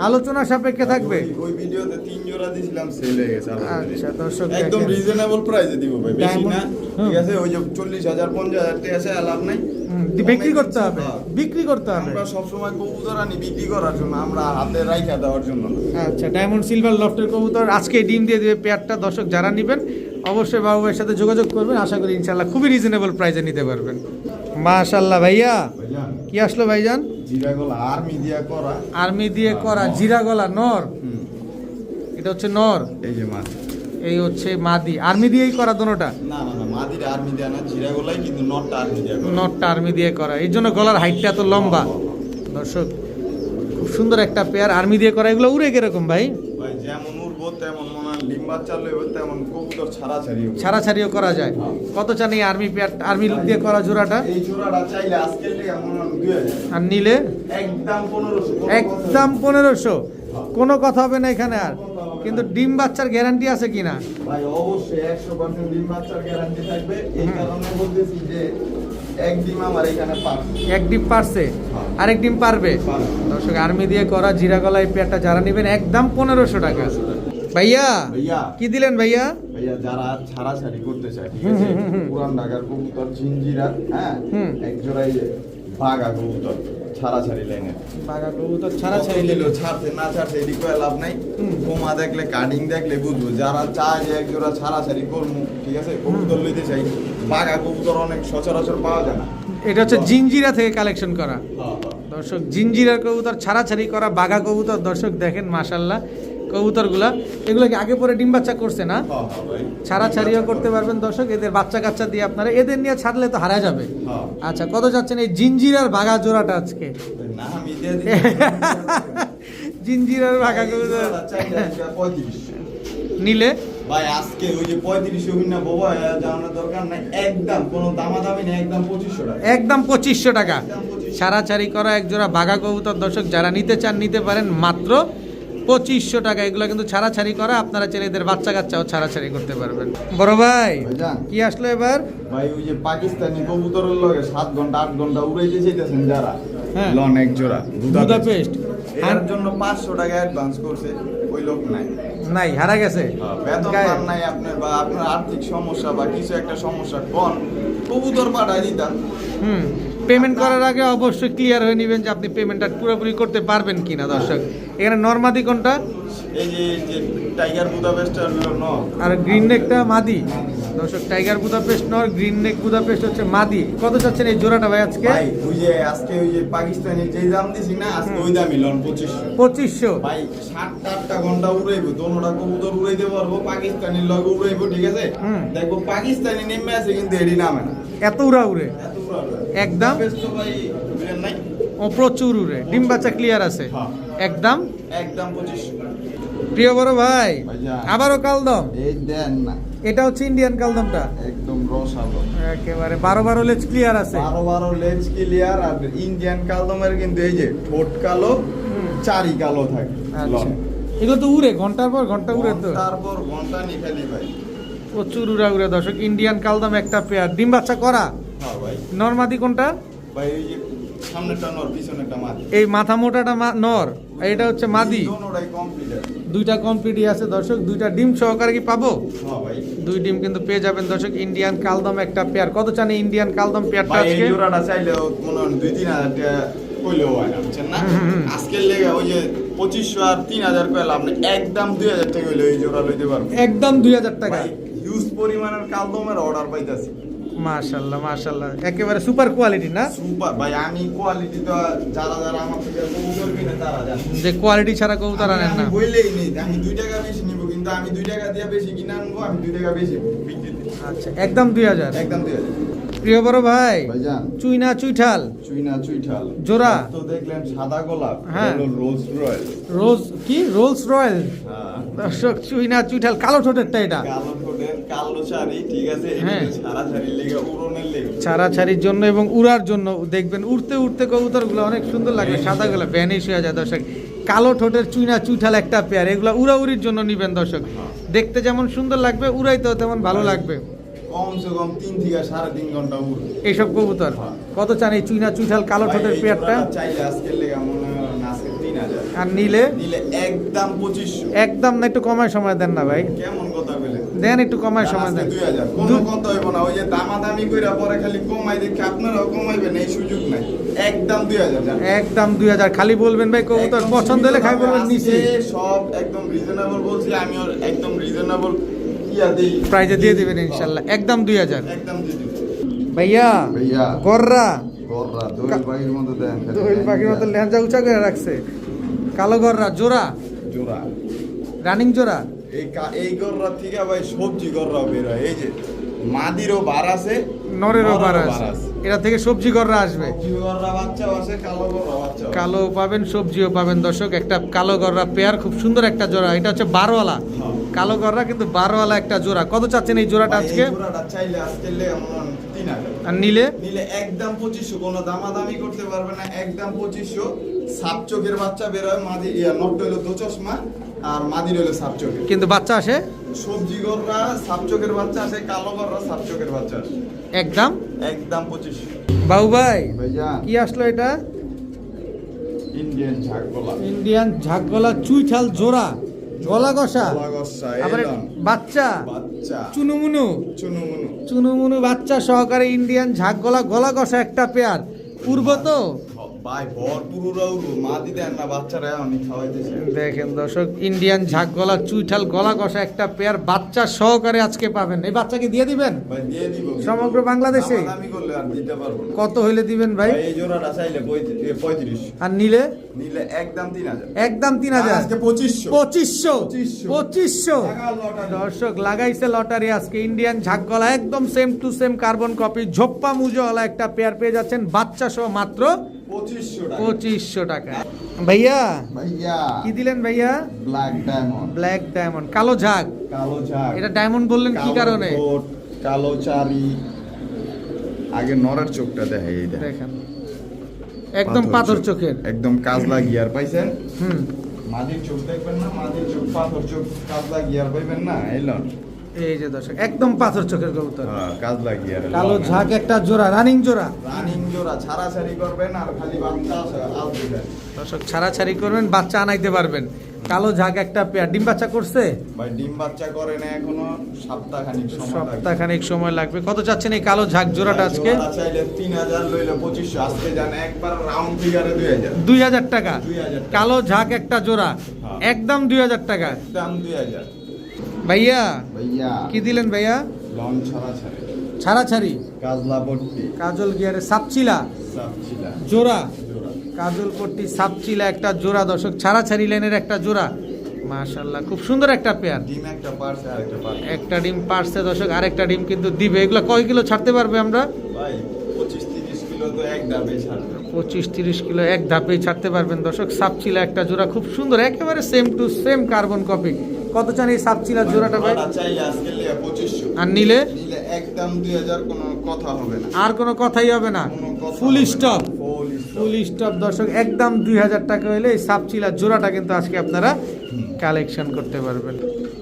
আলোচনা সাপেক্ষে থাকবে ওই ভিডিওতে 3 জোড়া দিছিলাম সেল হয়ে গেছে আচ্ছা দর্শক একদম দেখেন। রিজনেবল প্রাইসে দিব ভাই বেশি না হুম। ঠিক আছে ওই যে 40,000 50,000 টাকা আছে লাভ নাই বিক্রি করতে হবে বিক্রি করতে হবে আমরা সব সময় কবুতর আনি বিক্রি করার জন্য আমরা হাতে রাইখা দেওয়ার জন্য না আচ্ছা ডায়মন্ড সিলভার লফটের কবুতর আজকে ডিম দিয়ে দেবে পেয়ারটা দর্শক যারা নেবেন অবশ্যই বাবু ভাইয়ের সাথে যোগাযোগ করবেন আশা করি ইনশাআল্লাহ খুবই রিজনেবল প্রাইসে নিতে পারবেন মাশাআল্লাহ ভাইয়া ভাইজান কি আসলো ভাইজান জিরাগোলা আর্মি দিয়া করা আর্মি দিয়ে করা জিরা গলা নর এটা হচ্ছে নর এই যে মাছ এই হচ্ছে মাদি আর্মি দিয়েই করা দোনোটা না না না মাদির আর্মি দেয়া না জিরাগোলাই কিন্তু নটটা আর্মি দিয়া করা নটটা আর্মি দিয়ে করা এই জন্য গলার হাইটটা এত লম্বা দর্শক খুব সুন্দর একটা পেয়ার আর্মি দিয়ে করা এগুলো উড়ে কিরকম ভাই ভাই যেমন উড়বো তেমন মনে হয় ডিম বাচ্চা লইব তেমন কবুতর ছাড়াছাড়ি হবে। ছাড়াছাড়িও করা যায় কত চান এই আর্মি পেয়ার আর্মি দিয়ে করা জোড়াটা এই জোড়াটা চাইলে আজকের থেকে মনে হয় 2,000 আর নিলে একদম 1500 একদম 1500 কোনো কথা হবে না এখানে আর কিন্তু ডিম বাচ্চার গ্যারান্টি আছে কিনা ভাই অবশ্যই 100% ডিম বাচ্চার গ্যারান্টি থাকবে এই কারণে বলতেছি যে এক ডিম আমার এখানে পাবে এক ডিম পারছে আরেক ডিম পারবে দর্শক আর্মি দিয়ে করা জিরা গলা এই পেয়ারটা যারা নেবেন একদম 1500 টাকা ভাইয়া ভাইয়া কি দিলেন ভাইয়া ভাইয়া যারা ছাড়াছাড়ি করতে চায় ঠিক আছে পুরান ঢাকার কবুতর জিঞ্জিরা হ্যাঁ এক জোড়াই বাঘা কবুতর ছাড়াছাড়ি লাইনে বাঘা কবুতর ছাড়াছাড়ি দিল ছাড়তে না ছাড়তে এদিক করে লাভ নাই কোমা দেখলে কাটিং দেখলে বুঝবো যারা চায় যে এক জোড়া ছাড়াছাড়ি করবো ঠিক আছে কবুতর লইতে চাই বাঘা কবুতর অনেক সচরাচর পাওয়া যায় না এটা হচ্ছে জিঞ্জিরা থেকে কালেকশন করা দর্শক জিঞ্জিরার কবুতর ছাড়াছাড়ি করা বাঘা কবুতর দর্শক দেখেন মাশাল্লাহ কবুতরগুলা এগুলো কি আগে পরে ডিম বাচ্চা করছে না ছাড়াছাড়িও করতে পারবেন দর্শক এদের বাচ্চা কাচ্চা দিয়ে আপনারা এদের নিয়ে ছাড়লে তো হারা যাবে আচ্ছা কত যাচ্ছেন এই জিঞ্জিরার বাঘা জোড়াটা আজকে না আমি দিয়ে দিই জিঞ্জিরার বাঘা কবুতর নিলে ভাই আজকে ওই যে 3500 বিনা বাবা জানার দরকার নাই একদম কোনো দামাদামি নেই একদম 2500 টাকা একদম 2500 টাকা ছাড়াছাড়ি করা এক জোড়া বাঘা কবুতর দর্শক যারা নিতে চান নিতে পারেন মাত্র 2500 টাকা এগুলো কিন্তু ছাড়াছাড়ি করা আপনারা চাইলে এদের বাচ্চা কাচ্চাও ছাড়াছাড়ি করতে পারবেন বড় ভাই ভাইজান কি আসলো এবার ভাই ওই যে পাকিস্তানি কবুতরের লগে 7 ঘন্টা 8 ঘন্টা উড়াইতে চাইতেছেন যারা হ্যাঁ। লন এক জোড়া বুদাপেস্ট এর জন্য 500 টাকা অ্যাডভান্স করছে ওই লোক নাই নাই হারা গেছে বেতন গায়ে। পান নাই আপনার বা আপনার আর্থিক সমস্যা বা কিছু একটা সমস্যা কোন কবুতর পাঠাই দিতাম পেমেন্ট করার আগে অবশ্যই ক্লিয়ার হয়ে নেবেন যে আপনি পেমেন্টটা পুরোপুরি করতে পারবেন কিনা দর্শক এখানে নরমাদি কোনটা এই যে টাইগার বুদাপেস্টার ন আর গ্রিন নেকটা মাদি দর্শক টাইগার বুদাপেস্ট নর গ্রিন নেক বুদাপেস্ট হচ্ছে মাদি কত চাচ্ছেন এই জোড়াটা ভাই আজকে ভাই ওই যে আজকে ওই যে পাকিস্তানি যে দাম দিছি না আজকে ওই দামই লন 2500 2500 ভাই 7-8টা ঘন্টা উড়াইবো দোনোটা কবুতর উড়াইতে পারবো পাকিস্তানির লগে উড়াইবো ঠিক আছে দেখো পাকিস্তানি নেমে আছে কিন্তু এডি নামে না এত উড়া উড়ে এত উড়া একদম বেস্ট ভাই বুঝলেন নাই ও প্রচুর উড়ে ডিম বাচ্চা ক্লিয়ার আছে হ্যাঁ। একদম একদম 2500 প্রিয় বড় ভাই ভাইজান। আবারও কালদম এই দেন না এটা হচ্ছে ইন্ডিয়ান কালদমটা একদম রসালো একেবারে 12 লেজ ক্লিয়ার আছে 12 লেজ ক্লিয়ার আর ইন্ডিয়ান কালদমের কিন্তু এই যে ঠোঁট কালো চারি কালো থাকে আচ্ছা এগুলো তো উড়ে ঘন্টার পর ঘন্টা উড়ে তো তারপর ঘন্টা নিখালি ভাই প্রচুর উড়া উড়ে দর্শক ইন্ডিয়ান কালদম একটা পেয়ার ডিম বাচ্চা করা হ্যাঁ ভাই নরমাদি কোনটা ভাই এই যে সামনেটা নর পিছনেটা মাদি এই মাথা মোটাটা নর আর এটা হচ্ছে মাদি দোনোটাই কমপ্লিট দুইটা কমপ্লিটই আছে দর্শক দুইটা ডিম সহকারে কি পাবো হ্যাঁ ভাই দুই ডিম কিন্তু পেয়ে যাবেন দর্শক ইন্ডিয়ান কালদম একটা পেয়ার কত চান ইন্ডিয়ান কালদম পেয়ারটা ভাই এই আজকে জোড়াটা চাইলেও মনে হয় 2-3 হাজার টাকা কইলেও হয় না বুঝছেন না আজকের লেগে ওই যে 2500 আর 3000 কইলাম আপনি একদম 2000 টাকা হইলে এই জোড়া লইতে পারবেন। একদম 2000 টাকা। ভাই হিউজ পরিমাণের কালদমের অর্ডার পাইতাছি। মাশাআল্লাহ মাশাআল্লাহ, একেবারে সুপার কোয়ালিটি না? সুপার ভাই, আমি কোয়ালিটি তো যারা যারা আমার থেকে কবুতর কিনে তারা জানে যে কোয়ালিটি ছাড়া কবুতর আনেন না। আমি বললেই নেই আমি 2 টাকা বেশি নিব, কিন্তু আমি 2 টাকা দিয়ে বেশি কিনে আনবো, আমি 2 টাকা বেশি বিক্রি দিই। আচ্ছা, একদম 2000। একদম 2000। প্রিয় বড় ভাই, ভাইজান চুইনা চুইঠাল চুইনা চুইঠাল জোড়া। তো দেখলেন সাদা গোলাপ, হ্যাঁ। হলো রোলস রয়েল। রোজ কি রোলস রয়েল? হ্যাঁ, দর্শক চুইনা চুইঠাল কালো ঠোঁটেরটা এটা। কালো ঠোঁটের কালো শাড়ি, ঠিক আছে, হ্যাঁ। সারা শাড়ির লেগে উড়নের লেগে ছাড়াছাড়ির জন্য এবং উড়ার জন্য দেখবেন উড়তে উড়তে কবুতরগুলো অনেক সুন্দর লাগে, সাদাগুলো ভ্যানিশ হয়ে যায় দর্শক। কালো ঠোঁটের চুইনা চুইঠাল একটা পেয়ার, এগুলো উড়াউড়ির জন্য নিবেন দর্শক। দেখতে যেমন সুন্দর লাগবে, উড়াইতেও তেমন ভালো লাগবে। কমসে কম 3 থেকে 3.5 ঘন্টা উড়বে এইসব কবুতর কত চান এই চুইনা চুইঠাল কালো ঠোঁটের পেয়ারটা? চাইলে আজকের লেগে মনে হয় না, আজকে 3000 আর নিলে নিলে একদম 2500। একদম না, একটু কমায় সময় দেন না ভাই, কেমন কথা বলে দেন একটু কমায় সময় দেন। 2000 কোনো কথা হইব না, ওই যে দামাদামি কইরা পরে খালি কমাই দেখে আপনারাও কমাইবেন, এই সুযোগ নাই। একদম 2000 জান, একদম 2000। খালি বলবেন ভাই কবুতর একদম পছন্দ হলে খাই বলবেন আজকে নিচে। সব একদম রিজনেবল বলছি, আমিও একদম রিজনেবল ইয়া দেই, প্রাইজে দিয়ে দিবেন ইনশাল্লাহ, একদম 2000। একদম দিয়ে দিব। ভাইয়া ভাইয়া গররা গররা দোয়েল পাখির মতো দেন, দোয়েল পাখির মতো লেঞ্জা উঁচা করে রাখছে, কালো গররা জোড়া, জোড়া। রানিং জোড়া। এই গররা থেকে ভাই সবজি গররাও বের হয়, এই যে মাদিরও বার আছে, নরেরও বার নরেরও আছে, এটা থেকে সবজি গররা আসবে। সবজি গররা বাচ্চাও আছে, কালো গররা বাচ্চাও আছে। কালো পাবেন, সবজিও পাবেন দর্শক। একটা কালো গররা পেয়ার, খুব সুন্দর একটা জোড়া। এটা হচ্ছে বারওয়ালা হ্যাঁ। কালো গররা, কিন্তু বারওয়ালা একটা জোড়া। কত চাচ্ছেন এই জোড়াটা ভাই, আজকে? এই জোড়াটা চাইলে আজকে এমন 3000, আর নিলে নিলে একদম 2500, কোনো দামাদামি করতে পারবে না, একদম 2500। সাপ চোখের বাচ্চা বের হয়, মাদি নট হইলো দো চশমা, আর মাদির হইলো সাপ চোখের। কিন্তু বাচ্চা আসে সবজি গররা সাপ চোখের বাচ্চা আসে, কালো গররা সাপ চোখের বাচ্চা আসে। একদম। একদম 2500। বাবু ভাই ভাইয়া কি আসলো এটা? ইন্ডিয়ান ঝাক গলা, ইন্ডিয়ান ঝাঁকগলা চুইঠাল জোড়া, গলা কষা, গলা গসা, আবার এলন, বাচ্চা বাচ্চা চুনুমুনু, চুনুমুনু। চুনুমুনু বাচ্চা সহকারে ইন্ডিয়ান ঝাঁকগলা গলা কষা একটা পেয়ার। পূর্ব তো ভাই ভরপুর উড়াও, মা দিতে না বাচ্চারা আমি খাওয়াইতেছি। দেখেন দর্শক, ইন্ডিয়ান ঝাঁকগলা চুইঠাল গলা কষা একটা পেয়ার বাচ্চা সহকারে আজকে পাবেন। এই বাচ্চাকে দিয়ে দিবেন ভাই দিয়ে দিব সমগ্র বাংলাদেশে? আমি করলে আর দিতে পারবো না। কত হইলে দিবেন ভাই? ভাই এই জোড়াটা চাইলে 35, আর নিলে নিলে একদম 3000। একদম 3000। আজকে 2500। 2500। দর্শক লাগাইছে লটারি আজকে। ইন্ডিয়ান ঝাঁকগলা একদম same to same carbon copy ঝোপ্পা মুজোওয়ালা একটা পেয়ার পেয়ে যাচ্ছেন বাচ্চা সহ মাত্র 2500 টাকা। 2500 টাকা। ভাইয়া ভাইয়া কি দিলেন ভাইয়া? ব্ল্যাক ডায়মন্ড, ব্ল্যাক ডায়মন্ড কালো ঝাঁক। কালো ঝাক। এটা ডায়মন্ড বললেন কি কালো কারণে? ঠোঁট, কালো চারি। আগে নরের চোখটা দেখাই, এই দেখেন দেখেন একদম পাথর চোখের, একদম কাজলা গিয়ার পাইছেন। হুম। মাদির চোখ দেখবেন না, মাদির চোখ পাথর চোখ, কাজলা গিয়ার পাইবেন না, এলন। এই যে দর্শক একদম পাথর চোখের কবুতর, কাজলা গিয়ার, কালো ঝাঁক একটা জোড়া, রানিং জোড়া। রানিং জোড়া, ছাড়াছাড়ি করবেন আর খালি বাচ্চা আসবে। দর্শক ছাড়াছাড়ি করবেন, বাচ্চা আনাইতে পারবেন। কালো ঝাঁক একটা পেয়ার। ডিম বাচ্চা করছে? ভাই ডিম বাচ্চা করে না এখনো, সপ্তাহখানিক সময় লাগবে। সপ্তাহখানেক সময় লাগবে। কত চাচ্ছেন এই কালো ঝাঁক জোড়াটা আজকে? জোড়া চাইলে 3000, লইলে 2500। আজকে জান একবার রাউন্ড ফিগারে 2000। 2000 টাকা 2000 টাকা। কালো ঝাঁক একটা জোড়া, হ্যাঁ। একদম 2000 টাকা। দাম 2000। ভাইয়া ভাইয়া কি দিলেন ভাইয়া? লং ছাড়াছাড়ি, ছাড়াছাড়ি কাজলা পট্টি, কাজল গিয়ারে সাপচিলা সাপচিলা জোড়া, জোড়া। কাজল পট্টি সাপচিলা একটা জোড়া দর্শক, ছাড়াছাড়ি লাইনের একটা জোড়া। মাশাআল্লাহ খুব সুন্দর একটা পেয়ার। ডিম একটা পারছে আর একটা পারছে। একটা ডিম পারছে দর্শক, আরেকটা ডিম কিন্তু দিবে। এগুলো কয় কিলো ছাড়তে পারবে আমরা? ভাই 25-30 কিলো তো এক ডাবে ছাড়বে। 25-30 কিলো এক ধাপেই ছাড়তে পারবেন দর্শক। সাপচিলা একটা জোড়া খুব সুন্দর, একেবারে same to same carbon copy. কত চান এই সাপচিলা জোড়াটা ভাই? জোড়াটা চাইলে আজকে লিয়ে 2500। আর নিলে? নিলে একদম 2000, কোনো কথা হবে না। আর কোনো কথাই হবে না, কোনো কথা ফুল হবে না। Stop. Full stop. Full stop দর্শক, একদম 2000 টাকা হলে এই সাপচিলা জোড়াটা কিন্তু আজকে আপনারা কালেকশন করতে পারবেন।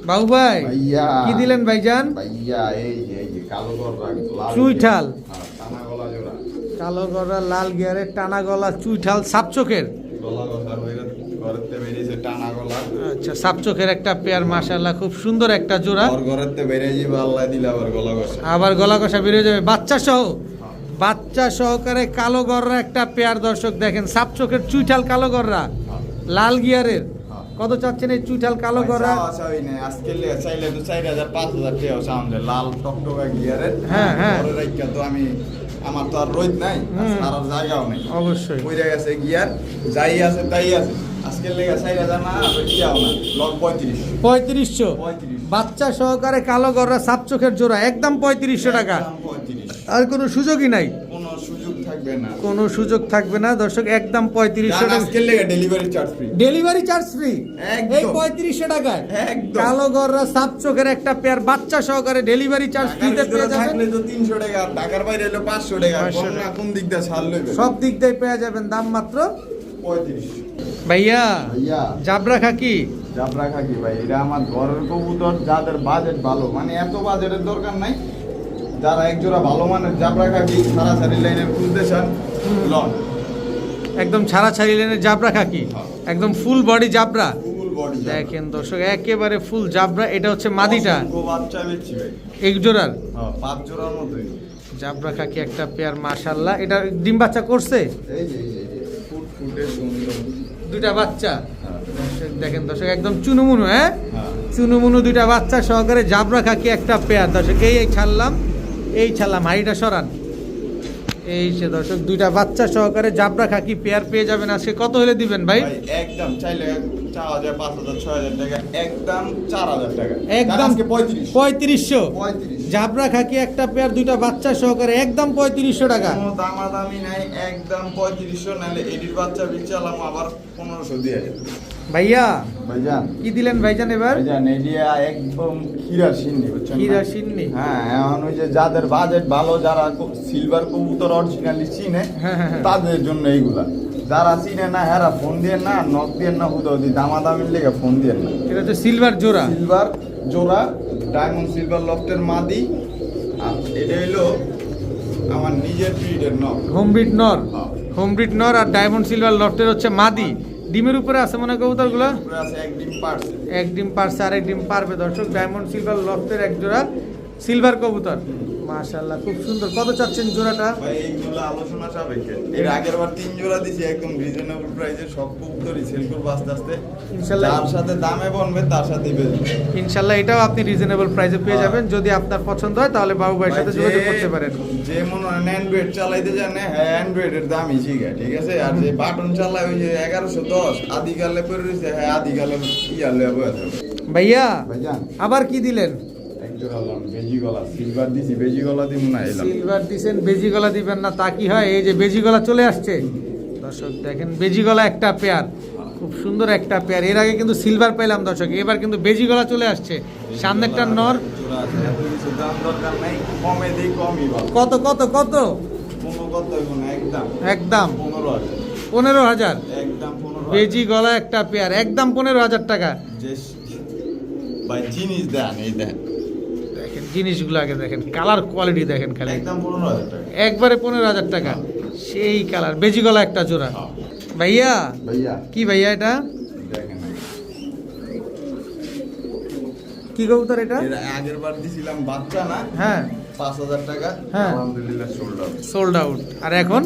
বাবু ভাই ভাইয়া কি দিলেন ভাইজান? ভাইয়া এই যে কালো গররা, লাল চুইঠাল। হ্যাঁ, টানা গলা জোড়া, কালো গলা লাল গিয়ারের টানা গলা চুইঠাল সাপ চোখের। গলা গসা হইরে ঘরেতে বেরিয়েছে টানা গলা। আচ্ছা, সাপ চোখের একটা পেয়ার, মাশাআল্লাহ খুব সুন্দর একটা জোড়া। আর ঘরেতে বেরিয়ে যাবে, আল্লাহ দিলে আবার গলা গসা। আবার গলা কষা বেরিয়ে যাবে বাচ্চা সহ। বাচ্চা সহকারে কালো গররা একটা পেয়ার দর্শক, দেখেন সাপ চোখের চুইঠাল কালো গররা, লাল গিয়ারের হ্যাঁ। কত চাচ্ছেন এই চুইঠাল কালো গড়া? আজকে চাইলে তো 4,000 5,000 টাকা সামনে লাল টকটকা গিয়ারের। হ্যাঁ, হ্যাঁ। পরে রাইখা তো আমি আমার তো আর রোদ নাই, সারার জায়গাও নেই, অবশ্যই পইরা গেছে গিয়ার, যাই আছে তাই আছে। আজকে লেগে 4,000 না বেশিও না, লগ 3500। 3500 বাচ্চা সহকারে কালো গড়া সাপ চোখের জোড়া একদম 3500 টাকা। একদম 3500। আর কোনো সুযোগই নাই, কোনো সুযোগ থাকবে না। কোনো সুযোগ থাকবে না দর্শক, একদম 3500 টাকা। আজকে লেগে delivery charge free. Delivery charge free একদম। এই 3500 টাকায় একদম। কালো গড়া সাপ চোখের একটা পেয়ার বাচ্চা সহকারে ডেলিভারি চার্জ ফ্রিতে পেয়ে যাবেন। থাকলে তো 300 টাকা, আর ঢাকার বাইরে হলো 500 টাকা। 500 কোন না কোন দিক দিয়ে ছাড় লইবে? সব দিক দিয়ে পেয়ে যাবেন, দাম মাত্র 3500। ভাইয়া ভাইয়া জাবরা খাকি জাবরা খাকি ভাই, এটা আমার ঘরের কবুতর, যাদের বাজেট ভালো, মানে এত বাজেটের দরকার নাই, যারা একজোড়া ভালো মানের জাবরা খাকি সারাসারি লাইনের খুলতে চান, লন। একদম ছাড়াছাড়ি লেনের জাবরা খাকি, হ্যাঁ। একদম ফুল বডি জাবরা। ফুল বডি দেখেন দর্শক একেবারে ফুল জাবরা। এটা হচ্ছে মাদিটা বাচ্চা বেচছি ভাই। এক জোড়ার হ্যাঁ, 5 জোড়ার মতোই। জাবরা খাকি একটা পেয়ার, মাশাআল্লাহ। এটা ডিম বাচ্চা করছে, ফুটফুটে সুন্দর। দুইটা বাচ্চা। হ্যাঁ। দর্শক দেখেন দর্শক, একদম চুনুমুনু, হ্যাঁ হ্যাঁ। চুনুমুনু দুইটা বাচ্চা সহকারে জাবরা খাকি একটা পেয়ার। দর্শক এই ছাড়লাম হাড়িটা সরান। এই যে দর্শক দুইটা বাচ্চা সহকারে জাবরা খাকি পেয়ার পেয়ে যাবেন। আজকে কত হলে দিবেন ভাই? ভাই একদম চাইলে 4,000 5,000 6,000 টাকা, একদম 4,000 টাকা, একদম আজকে 3500। 3500 জাবরা খাকি একটা পেয়ার, দুইটা বাচ্চা সহকারে একদম 3500 টাকা। কোনো দামাদামি নাই, একদম 3500। নাহলে এডির বাচ্চা বিচালাম আবার 1500 দিয়ে। ভাইয়া ভাইজান কি দিলেন ভাইজান এবার? ভাইজান এডিয়া একদম ক্ষীরা সিন্নি, বুঝছেন না? ক্ষীরা সিন্নি। হ্যাঁ, এখন ওই যে যাদের বাজেট ভালো, যারা সিলভার কবুতর অরিজিনালি চিনে, হ্যাঁ, হ্যাঁ, হ্যাঁ। তাদের জন্য এইগুলা। যারা চিনে না হেরা ফোন দিয়ে না, নক দিয়ে না, হুদাহুদি দামাদামির লেগে ফোন দিয়ে না। এটা হচ্ছে সিলভার জোড়া। সিলভার জোড়া, ডায়মন্ড সিলভার লফটের মাদি। আর এটা হইলো আমার নিজের ব্রিডের নক। হোম ব্রিড নর, হ্যাঁ। হোম ব্রিড নর। আর ডায়মন্ড সিলভার লফটের হচ্ছে মাদি। ডিমের উপরে আছে মনে হয় কবুতরগুলো। উপরে আছে এক ডিম পারছে। এক ডিম পারছে, আর এক ডিম পারবে দর্শক। ডায়মন্ড সিলভার লফটের এক জোড়া সিলভার কবুতর, মাশাআল্লাহ খুব সুন্দর। কত চাচ্ছেন জোড়াটা? ভাই এইগুলো আলোচনা সাপেক্ষে। এর আগের বার 3 জোড়া দিছি একদম রিজনেবল প্রাইসে, সব কবুতরই সেল করবো আস্তে আস্তে। ইনশাল্লাহ। যার সাথে দামে বনবে তার সাথেই বেচবো। ইনশাল্লাহ এটাও আপনি রিজনেবল প্রাইসে পেয়ে হ্যাঁ। যাবেন। যদি আপনার পছন্দ হয় তাহলে বাবু ভাইয়ের সাথে যোগাযোগ করতে পারেন। যে মনে হয় অ্যান্ড্রয়েড চালাইতে জানে, হ্যাঁ অ্যান্ড্রয়েডের দামই ঠিক আছে। আর যে বাটন চালায় ওই যে 1110 আদিকালে পড়ে রয়েছে, হ্যাঁ আদিকালে ইয়ালে বসে। ভাইয়া ভাইজান আবার কি দিলেন? এক জোড়া লাম বেজি গলা সিলভার দিছি, বেজি গলা দিমু না এলাম। সিলভার দিছেন, বেজি গলা দিবেন না তা কি হয়? এই যে বেজি গলা চলে আসছে দর্শক, দেখেন বেজি গলা একটা পেয়ার, খুব সুন্দর একটা পেয়ার। এর আগে কিন্তু সিলভার পেলাম দর্শক, এবার কিন্তু বেজি গলা চলে আসছে। সামনে একটা নর। জোড়া আছে, এত কিছু দাম দরকার নাই, কমে দিই কমই ভালো। কত কত কত? কোনো কত হইব না, একদম একদম 15,000। 15,000 একদম 15,000। বেজি গলা একটা পেয়ার, একদম 15,000 টাকা। যে ভাই জিনিস দেন, এই দেন দেখেন জিনিসগুলো আগে দেখেন, কালার কোয়ালিটি দেখেন খালি, একদম 15,000 টাকা। একবারে 15,000 টাকা। সেই কালার বেজি গলা একটা জোড়া। ভাইয়া ভাইয়া কি ভাইয়া এটা দেখেন, কি কবুতর এটা? এর আগের বার দিছিলাম বাচ্চা না, হ্যাঁ 5,000 টাকা, হ্যাঁ। আলহামদুলিল্লাহ সোল্ড আউট। Sold out. আর এখন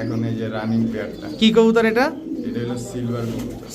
এখন এই যে রানিং পেয়ারটা, কি কবুতর এটা? এটা হলো সিলভার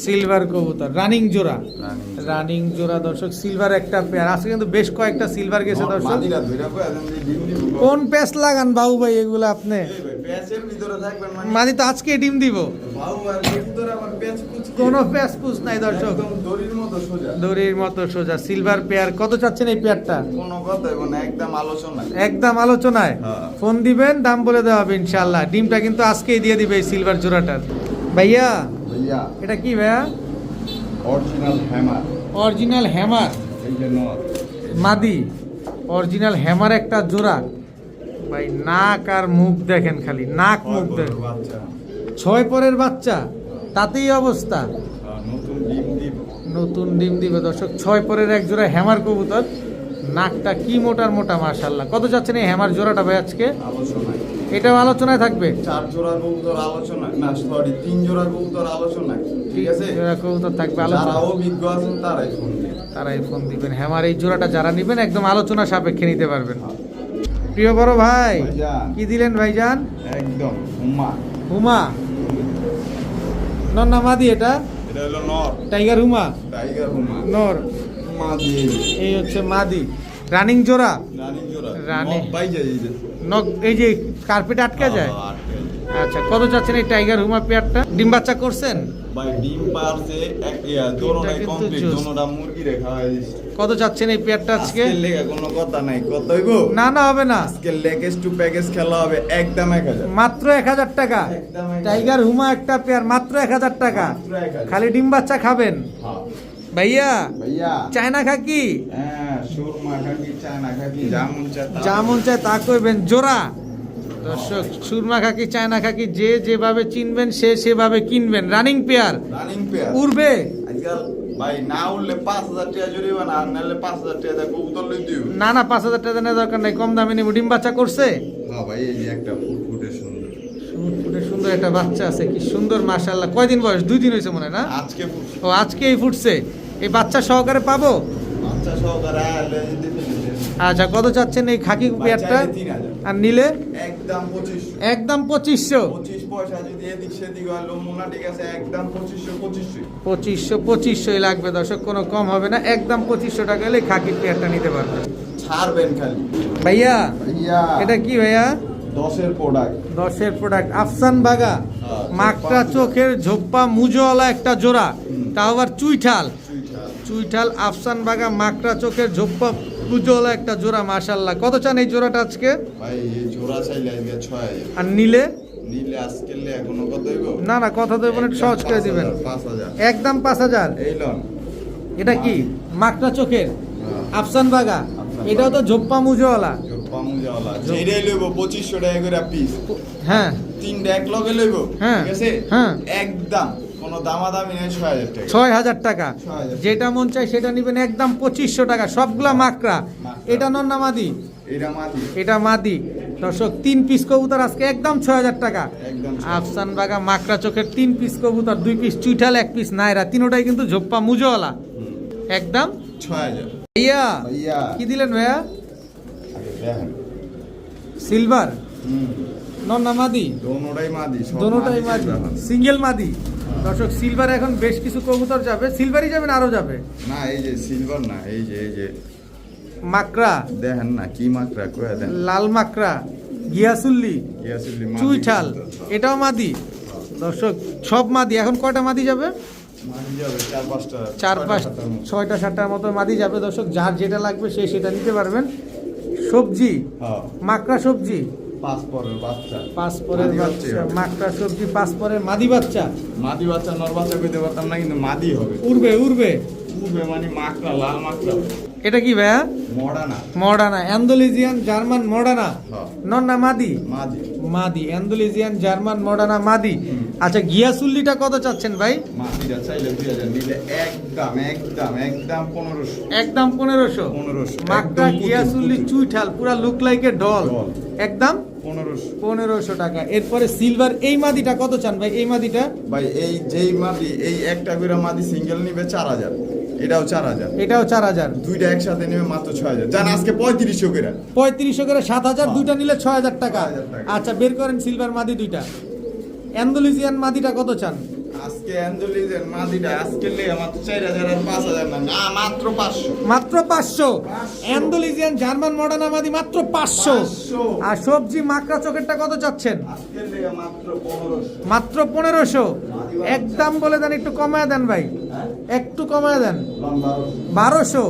সিলভার কবুতর, রানিং জোড়া। রানিং। রানিং জোড়া দর্শক, সিলভার একটা পেয়ার। আজকে কিন্তু বেশ কয়েকটা সিলভার গেছে দর্শক। মাদিরা ধইরা কই এখন যে ডিম দিব। কোন প্যাচ লাগান বাবু ভাই এগুলো আপনি? এই ভাই প্যাচের ভিতরে থাকবেন মানে মাদি তো আজকে ডিম দিব, বাউ আর ভিতরে আমার প্যাচ কুচকি। কোনো প্যাচ পুচ নাই দর্শক, একদম দড়ির মতো সোজা। দড়ির মতো সোজা সিলভার পেয়ার। কত চাচ্ছেন এই পেয়ারটা? কোনো কথা হইব না, একদম আলোচনা। একদম আলোচনায়। হ্যাঁ। ফোন দিবেন, দাম বলে দেওয়া হবে ইনশাআল্লাহ। ডিমটা কিন্তু আজকেই দিয়ে দিবে এই সিলভার জোড়াটার। ভাইয়া ভাইয়া এটা কি ভাইয়া? অরিজিনাল হ্যামার, অরিজিনাল হ্যামার এই যে নর। মাদি, অরিজিনাল হ্যামার একটা জোড়া। ভাই নাক আর মুখ দেখেন, খালি নাক মুখ দেখেন। বাচ্চা 6 পরের বাচ্চা, তাতেই অবস্থা। নতুন ডিম দিব। নতুন ডিম দিবে দর্শক। 6 পরের এক জোড়া হ্যামার কবুতর, নাকটা কি মোটার মোটা মাশাআল্লাহ। কত যাচ্ছেন এই হ্যামার জোড়াটা ভাই আজকে? আলোচনায় এটাও আলোচনায় থাকবে। 4 জোড়া কবুতর আলোচনা না, সরি 3 জোড়া কবুতর আলোচনায়, ঠিক আছে। জোড়া কবুতর থাকবে যারা আলোচনা, অভিজ্ঞ আছেন তারাই ফোন দিন। তারাই ফোন দিবেন। হ্যামার এই জোড়াটা যারা নিবেন একদম আলোচনা সাপেক্ষে নিতে পারবেন। প্রিয় বড় ভাই ভাইজান। কি দিলেন ভাইজান? একদম হুমা। হুমা নন্না মাদি, এটা এটা হলো নর টাইগার হুমা টাইগার হুমা নর, মাদি এই হচ্ছে মাদি। রানিং জোড়া, রানিং জোড়া রানিং। নর পাই যায় এই যে নখ এই যে কার্পেট আটকে যায়। আটকে যায়। আচ্ছা, কত চাচ্ছেন এই টাইগার হুমা পেয়ারটা? ডিম বাচ্চা করছেন? ভাই ডিম পারছে এক দোনোটাই কিন্তু কমপ্লিট, জোস। দোনোটা মুরগি রে খাওয়াই দিছি। কত চাচ্ছেন এই পেয়ারটা আজকে? আজকে লেগে কোনো কথা নাই, কত হইবো? না না, হবে না, আজকে লেগেজ টু প্যাকেজ খেলা হবে একদম 1000 মাত্র 1000 টাকা। একদম 1000 টাইগার হুমা একটা পেয়ার মাত্র 1000 টাকা। মাত্র 1000 খালি ডিম বাচ্চা খাবেন হ্যাঁ ভাইয়া? ভাইয়া চায়না খাকি, হ্যাঁ সুরমা খাকি চায়না খাকি জামুন চা যেমন চায় তা করবেন জোড়া। দর্শক, সুরমা খাকি চায়না খাকি যে যেভাবে চিনবেন সে সেভাবে কিনবেন। রানিং পেয়ার, রানিং পেয়ার উড়বে। আজকাল ভাই না উঠলে 5000 টাকা জরিমানা, আর নাহলে 5000 টাকা দিয়ে কবুতর লই দিও। না না, 5000 টাকা দেওয়ার দরকার নাই, কম দামে নিব। ডিম বাচ্চা করছে? হ্যাঁ ভাই এই যে একটা ফুটফুটে সুন্দর ফুটফুটে সুন্দর একটা বাচ্চা আছে, কি সুন্দর মাশাআল্লাহ। কয়দিন বয়স? 2 দিন হয়েছে মনে হয় না? আজকে ফুটছে ও আজকেই ফুটছে। এই বাচ্চা সহকারে পাবো? বাচ্চা সহকারে আলে দিতে আচ্ছা, কত চাচ্ছেন এই খাকি পেয়ারটা? 3000 আর নিলে একদম 2500 একদম 2500। 25 পয়সা যদি এদিক সেদিক হয় লোমোনা ঠিক আছে একদম 2500 2500 লাগবে দর্শক, কোনো কম হবে না। একদম 2500 টাকা হলে খাকি পেয়ারটা নিতে পারবেন। ছাড়বেন খালি ভাইয়া ভাইয়া এটা কি ভাইয়া? 10 প্রোডাক্ট 10 প্রোডাক্ট আফসান বাগা, হ্যাঁ, মাকড়া চোখের ঝোপ্পা মুজোওয়ালা একটা জোড়া, তাও আবার চুইঠাল। চুইঠাল আফসান বাগা মাকড়া চোখের ঝোপ্পা মুজোওয়ালা একটা জোড়া মাশাআল্লাহ। কত চান এই জোড়াটা আজকে? ভাই এই জোড়া চাইলে আজকে 6000 আর নিলে? নিলে আজকে লে এখনো কত হইব? না না, কথা তো একটু সহজ করে দিবেন। 5000 একদম 5000। এই লন এটা কি? মাকড়া চোখের হ্যাঁ। আফসান বাগা, এটাও তো ঝোপ্পা মুজোওয়ালা। পামুজাওয়ালা যেটাই লইব 2500 টাকা করে পিস, হ্যাঁ, তিনটা এক লগে লইব হ্যাঁ, ঠিক আছে হ্যাঁ। একদম কোনো দামাদামি নেই 6000 টাকা 6000 টাকা। 6000 যেটা মন চাই সেটা নিবেন একদম 2500 টাকা। সবগুলা মাকড়া। মাকড়া। এটা নর না মাদি? এটা মাটি এটা মাদি। দর্শক, 3 পিস কবুতর আজকে একদম 6000 টাকা। একদম আফসান বাগা মাকড়া চোখের 3 পিস কবুতর, 2 পিস চুইঠাল, 1 পিস নায়রা, তিনোটাই কিন্তু ঝোপ্পা মুজোওয়ালা। একদম 6000 ভাইয়া ভাইয়া কি দিলেন ভাইয়া? আগে দেখেন সিলভার হুম নর না মাদি? দোনোটাই মাদি সব দোনোটাই মাদি, দেখেন। সিঙ্গেল মাদি। দর্শক, সিলভার এখন বেশ কিছু কবুতর যাবে। সিলভারই যাবে না আরো যাবে? না এই যে সিলভার না এই যে মাকড়া, দেখেন না কি মাত্রা কয়ে দেন লাল মাকড়া, গিয়াসুল্লি, ইয়াসিলি মাদি চুইঠাল, এটাও মাদি। দর্শক, সব মাদি। এখন কয়টা মাদি যাবে? মাদি যাবে 4-5টা 4-5 6টা 7টার মতো মাদি যাবে। দর্শক, যার যেটা লাগবে সে সেটা নিতে পারবেন। সবজি, হ্যাঁ মাকড়া সবজি, 5 পরের বাচ্চা 5 পরের মাদি বাচ্চা, বাচ্চা। মাকড়া সবজি 5 পরের মাদি বাচ্চা। মাদি বাচ্চা নর বাচ্চা কইতে পারতাম না কিন্তু মাদি হবে উড়বে উড়বে। উবে মানে মাকড়া লাল মাকড়া এটা কি ভাইয়া? মডানা মডানা, অ্যান্ডালুজিয়ান জার্মান মডানা। হ্যাঁ নর না মাদি? মাদি মাদি, অ্যান্ডালুজিয়ান জার্মান মডানা মাদি। আচ্ছা, গিয়াসুল্লিটা কত চাচ্ছেন ভাই? মাদিটা চাইলে 2000 নিলে একদম 1500 একদম 1500। 1500 মাকড়া একদম গিয়াসুল্লি পুতুল। চুইঠাল, পুরা look like a doll. Doll. একদম 1500 1500 টাকা। এরপরে সিলভার এই মাদিটা কত চান ভাই? এই মাদিটা? ভাই এই যেই মাদি এই একটা করে মাদি সিঙ্গেল নিবে 4000 এটাও 4000 এটাও 4000। দুইটা একসাথে নেবে মাত্র 6000 জান আজকে 3500 করে 3500 করে 7000, দুইটা নিলে 6000 টাকা। 6000 টাকা। আচ্ছা, বের করেন সিলভার মাদি দুইটা। অ্যান্ডালুজিয়ান মাদিটা কত চান? আজকে অ্যান্ডোলিজের মাদিটা আজকে লেগে মাত্র 4000 আর 5000 না না মাত্র 500 মাত্র 500। অ্যান্ডালুজিয়ান জার্মান মডার্ন মাদি মাত্র 500। 500 আর সবজি মাকড়া চোখেরটা কত চাচ্ছেন? আজকে লেগে মাত্র 1500 মাত্র 1500। একদম বলে দেন, একটু কমায় দেন ভাই, একটু কমায় দেন। 1200।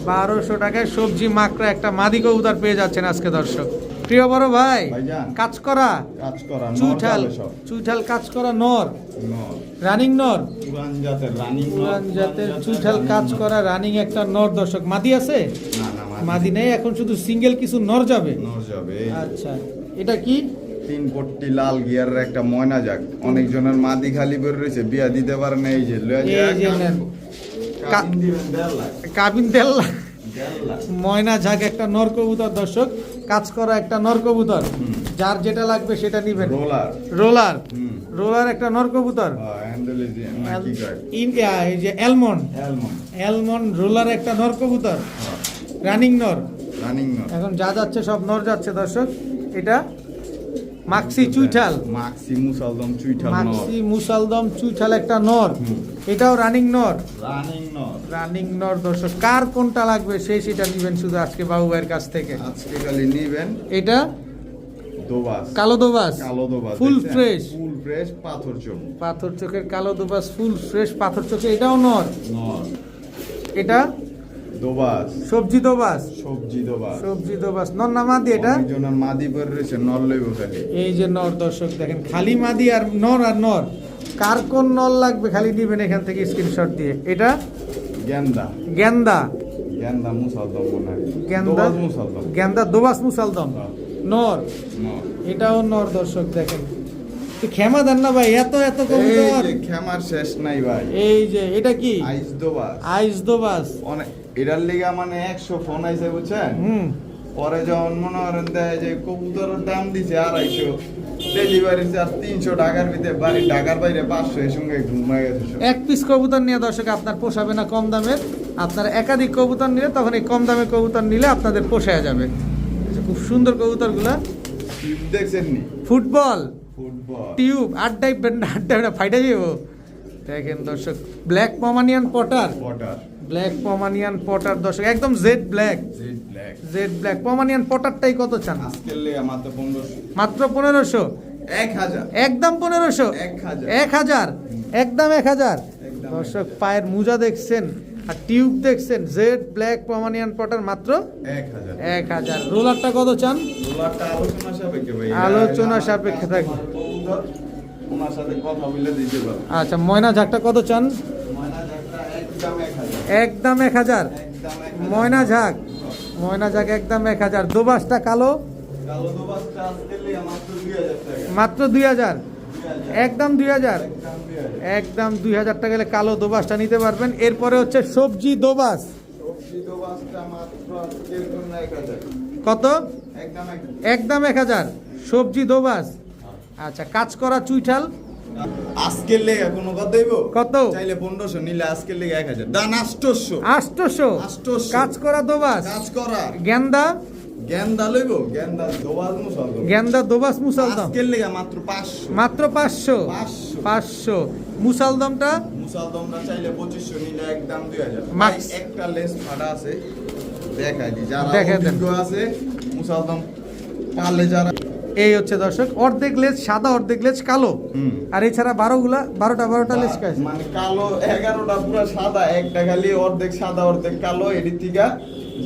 1200 টাকায় সবজি মাকড়া একটা মাদি কবুতর পেয়ে যাচ্ছেন আজকে দর্শক। প্রিয় বড় ভাই, ভাইজান। কাজ করা কাজ করা চুইঠাল, সব চুইঠাল কাজ করা নর, নর রানিং নর, পুরান জাতের রানিং পুরান জাতের চুইঠাল কাজ করা রানিং একটা নর। দর্শক, মাদি আছে? না না মাদি নেই, এখন শুধু সিঙ্গেল কিছু নর যাবে। নর যাবে এই যে। আচ্ছা, এটা কি? 3 পট্টি লাল গিয়ারের একটা ময়না যাক অনেক জনের মাদি খালি বের রয়েছে বিয়া দিতে পারে না এই যে লয়ে এই যায় যে নেন। কাবিন দিবেন 1.5 লাখ কাবিন তেল 1.5 লাখ ময়না ঝাঁক একটা নর কবুতর। দর্শক, কাজ করা একটা নর কবুতর, যার যেটা লাগবে সেটা নিবেন। রোলার রোলার, হুম রোলার একটা নর কবুতর। অ্যান্ডোলিজিয়ান না কি কয় এই যে অ্যালমন্ড, অ্যালমন্ড অ্যালমন্ড রোলার একটা নর কবুতর, রানিং নর। রানিং নর এখন যা যাচ্ছে সব নর যাচ্ছে দর্শক। এটা মাক্সি চুইঠাল, মাক্সি মুসালদম চুইঠাল নর, মাক্সি মুসালদম চুইঠাল একটা নর, এটাও রানিং নর, রানিং নর। রানিং নর দর্শক। কার কোনটা লাগবে সেই সেটা নেবেন শুধু আজকে বাবু ভাইয়ের কাছ থেকে। আজকে খালি নিবেন এটা দোবাস, কালো দোবাস, কালো দোবাস, ফুল ফ্রেশ, ফুল ফ্রেশ পাথর চোখ, পাথর চোখের কালো দোবাস, ফুল ফ্রেশ পাথর চোখে, এটাও নর। নর। এটা দোবাস, সবজি দোবাস, সবজি দোবাস, সবজি দোবাস, নর না মাদি এটা? অনেকজনের মাদি পরে রয়েছে, নর লইব খালি। এই যে নর দর্শক দেখেন, খালি মাদি আর নর আর নর। কার কোন নর লাগবে খালি দিবেন এখান থেকে স্ক্রিনশট দিয়ে। এটা গেন্দা, গেন্দা, গেন্দা মুসালদম মনে হয়, গেন্দা, দোবাস মুসালদম, গেন্দা দোবাস মুসালদম হ্যাঁ। নর, নর। এটাও নর দর্শক দেখেন। তো ক্ষমা দেন না ভাই, এত এত এই কবুতর। যে খেমার শেষ নাই ভাই। এই যে এটা কি আইস দোবাস, আইস দোবাস। অনেক এটার লিগা মানে 100 ফোন আইছে বুঝছেন। পরে যখন মনে করেন দেয় যে কবুতরের দাম দিছে 250, ডেলিভারি চার্জ 300, ঢাকার ভিতরে বাড়ি, ঢাকার বাইরে 500, এর সঙ্গে ঘুমায় গেছে সব। এক পিস কবুতর নিয়ে দর্শক আপনার পোষাবে না কম দামের। আপনার একাধিক কবুতর নিলে তখন এই কম দামের কবুতর নিলে আপনাদের পোষায় যাবে। এই যে খুব সুন্দর কবুতরগুলা। টিপ দেখছেন নি? ফুটবল ফুটবল টিউব আড্ডাই না ফাইটা যাব। দেখেন দর্শক, black Pomeranian pouter, water, black Pomeranian pouter দর্শক, একদম jet black, jet black. Jet black Pomeranian পটারটাই কত চান? আজকের লেগা মাত্র 1500, মাত্র 1500, 1000, একদম 1500, 1000, 1000, একদম 1000 একদম দর্শক। পায়ের মোজা দেখছেন আর টিউব দেখছেন, জেড ব্ল্যাক পমানিয়ান পটার মাত্র 1000। 1000। রোলারটা কত চান? ডলারটা আলোচনা সাপেক্ষে ভাই, আলোচনা সাপেক্ষে থাকবে। কবুতর ওনার সাথে কথা বলে দিতে পারবো। আচ্ছা, ময়না ঝাকটা কত চান? ময়না ঝাকটা একদম 1000, একদম 1000। একদম 1000। ময়না ঝাক, ময়না ঝাক একদম 1000। দোবাসটা কালো কালো দোবাসটা আজকের লেগা মাত্র 2000 টাকা, মাত্র 2000, 2000, একদম 2000, একদম 2000। একদম 2000 টাকা গেলে কালো দোবাসটা নিতে পারবেন। এরপরে হচ্ছে সবজি দোবাস, সবজি দোবাসটা মাত্র আজকের জন্য 1000, কত? একদম 1000। একদম 1000 সবজি দোবাস। আচ্ছা, কাজ করা চুইঠাল আজকের লেগা কোনো কথা হইব? কত? চাইলে 1500, নিলে আজকের লেগা 1000, দান 800, 800, 800 কাজ করা দোবাস। কাজ করা গেন্দা, গেন্দা লইব, গেন্দা দোবাস মুসাল গেন্দা দোবাস মুসালদম আজকের লেগা মাত্র 500, মাত্র 500, 500। 500 মুসালদমটা মুসালদমটা চাইলে 2500, নিলে একদম 2000। Max। ভাই, একটা লেস ফাটা আছে, দেখাই দি যারা দেখাই দেন। অভিজ্ঞ আছে মুসালদম পারলে যারা। এই হচ্ছে দর্শক, অর্ধেক লেজ সাদা, অর্ধেক লেজ কালো। হুম। আর এছাড়া 12টা লেজ কাজ। মানে কালো 11টা পুরো সাদা, একটা খালি অর্ধেক সাদা অর্ধেক কালো। এদিক থেকে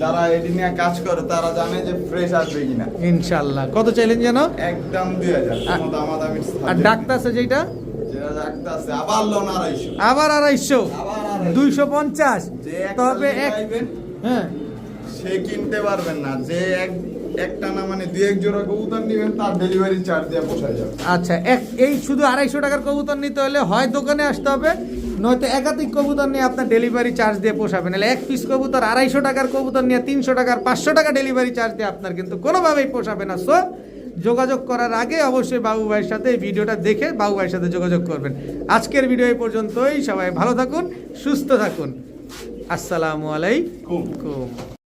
যারা এটি নিয়ে কাজ করে তারা জানে যে ফ্রেশ আসবে কিনা। ইনশাআল্লাহ। কত চাইলেন যেন? একদম 2000, কোনো দামাদামি আর ডাক্তার আছে যেটা, যেটা ডাক্তার আছে আবার লোন 250, আবার 250, আবার 250। 250। যে একটা তবে এক, লাগাইবেন, হ্যাঁ সে কিনতে পারবেন না। যে একটা না মানে 2-1 জোড়া কবুতর নেবেন, তার ডেলিভারি চার্জ দিয়ে পোষায় যাবে। আচ্ছা, এই শুধু 250 টাকার কবুতর নিতে হলে হয় দোকানে আসতে হবে, নয়তো একাধিক কবুতর নিয়ে আপনার ডেলিভারি চার্জ দিয়ে পোষাবেন। নাহলে এক পিস কবুতর 250 টাকার কবুতর নিয়ে 300 টাকার 500 টাকা ডেলিভারি চার্জ দিয়ে আপনার কিন্তু কোনোভাবেই পোষাবে না। সো যোগাযোগ করার আগে অবশ্যই বাবু ভাইয়ের সাথে এই ভিডিওটা দেখে বাবু ভাইয়ের সাথে যোগাযোগ করবেন। আজকের ভিডিও এই পর্যন্তই। সবাই ভালো থাকুন, সুস্থ থাকুন। আসসালামু আলাইকুম।